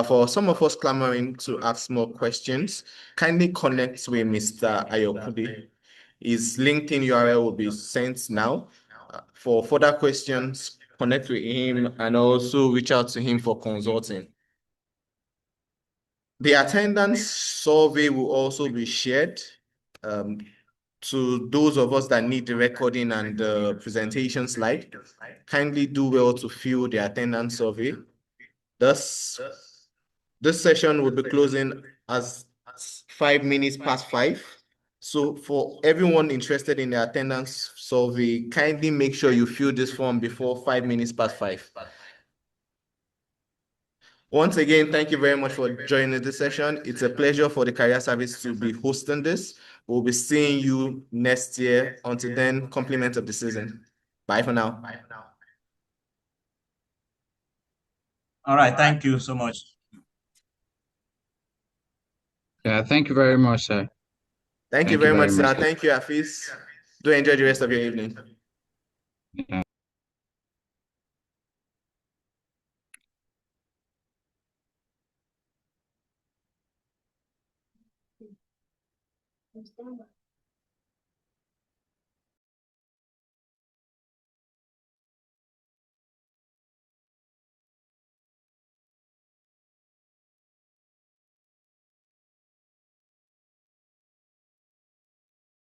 For some of us clamoring to ask more questions, kindly connect with Mr. Ayokule. His LinkedIn URL will be sent now. For further questions, connect with him and also reach out to him for consulting. The attendance survey will also be shared to those of us that need the recording and the presentation slide. Kindly do well to fill the attendance survey. Thus, this session will be closing as 5 minutes past 5. So for everyone interested in the attendance survey, kindly make sure you fill this form before 5 minutes past 5. Once again, thank you very much for joining this session. It's a pleasure for the Career Service to be hosting this. We'll be seeing you next year. Until then, compliment of the season. Bye for now. All right, thank you so much. Yeah, thank you very much, sir. Thank you very much, sir. Thank you, Afis. Do enjoy the rest of your evening. Yeah.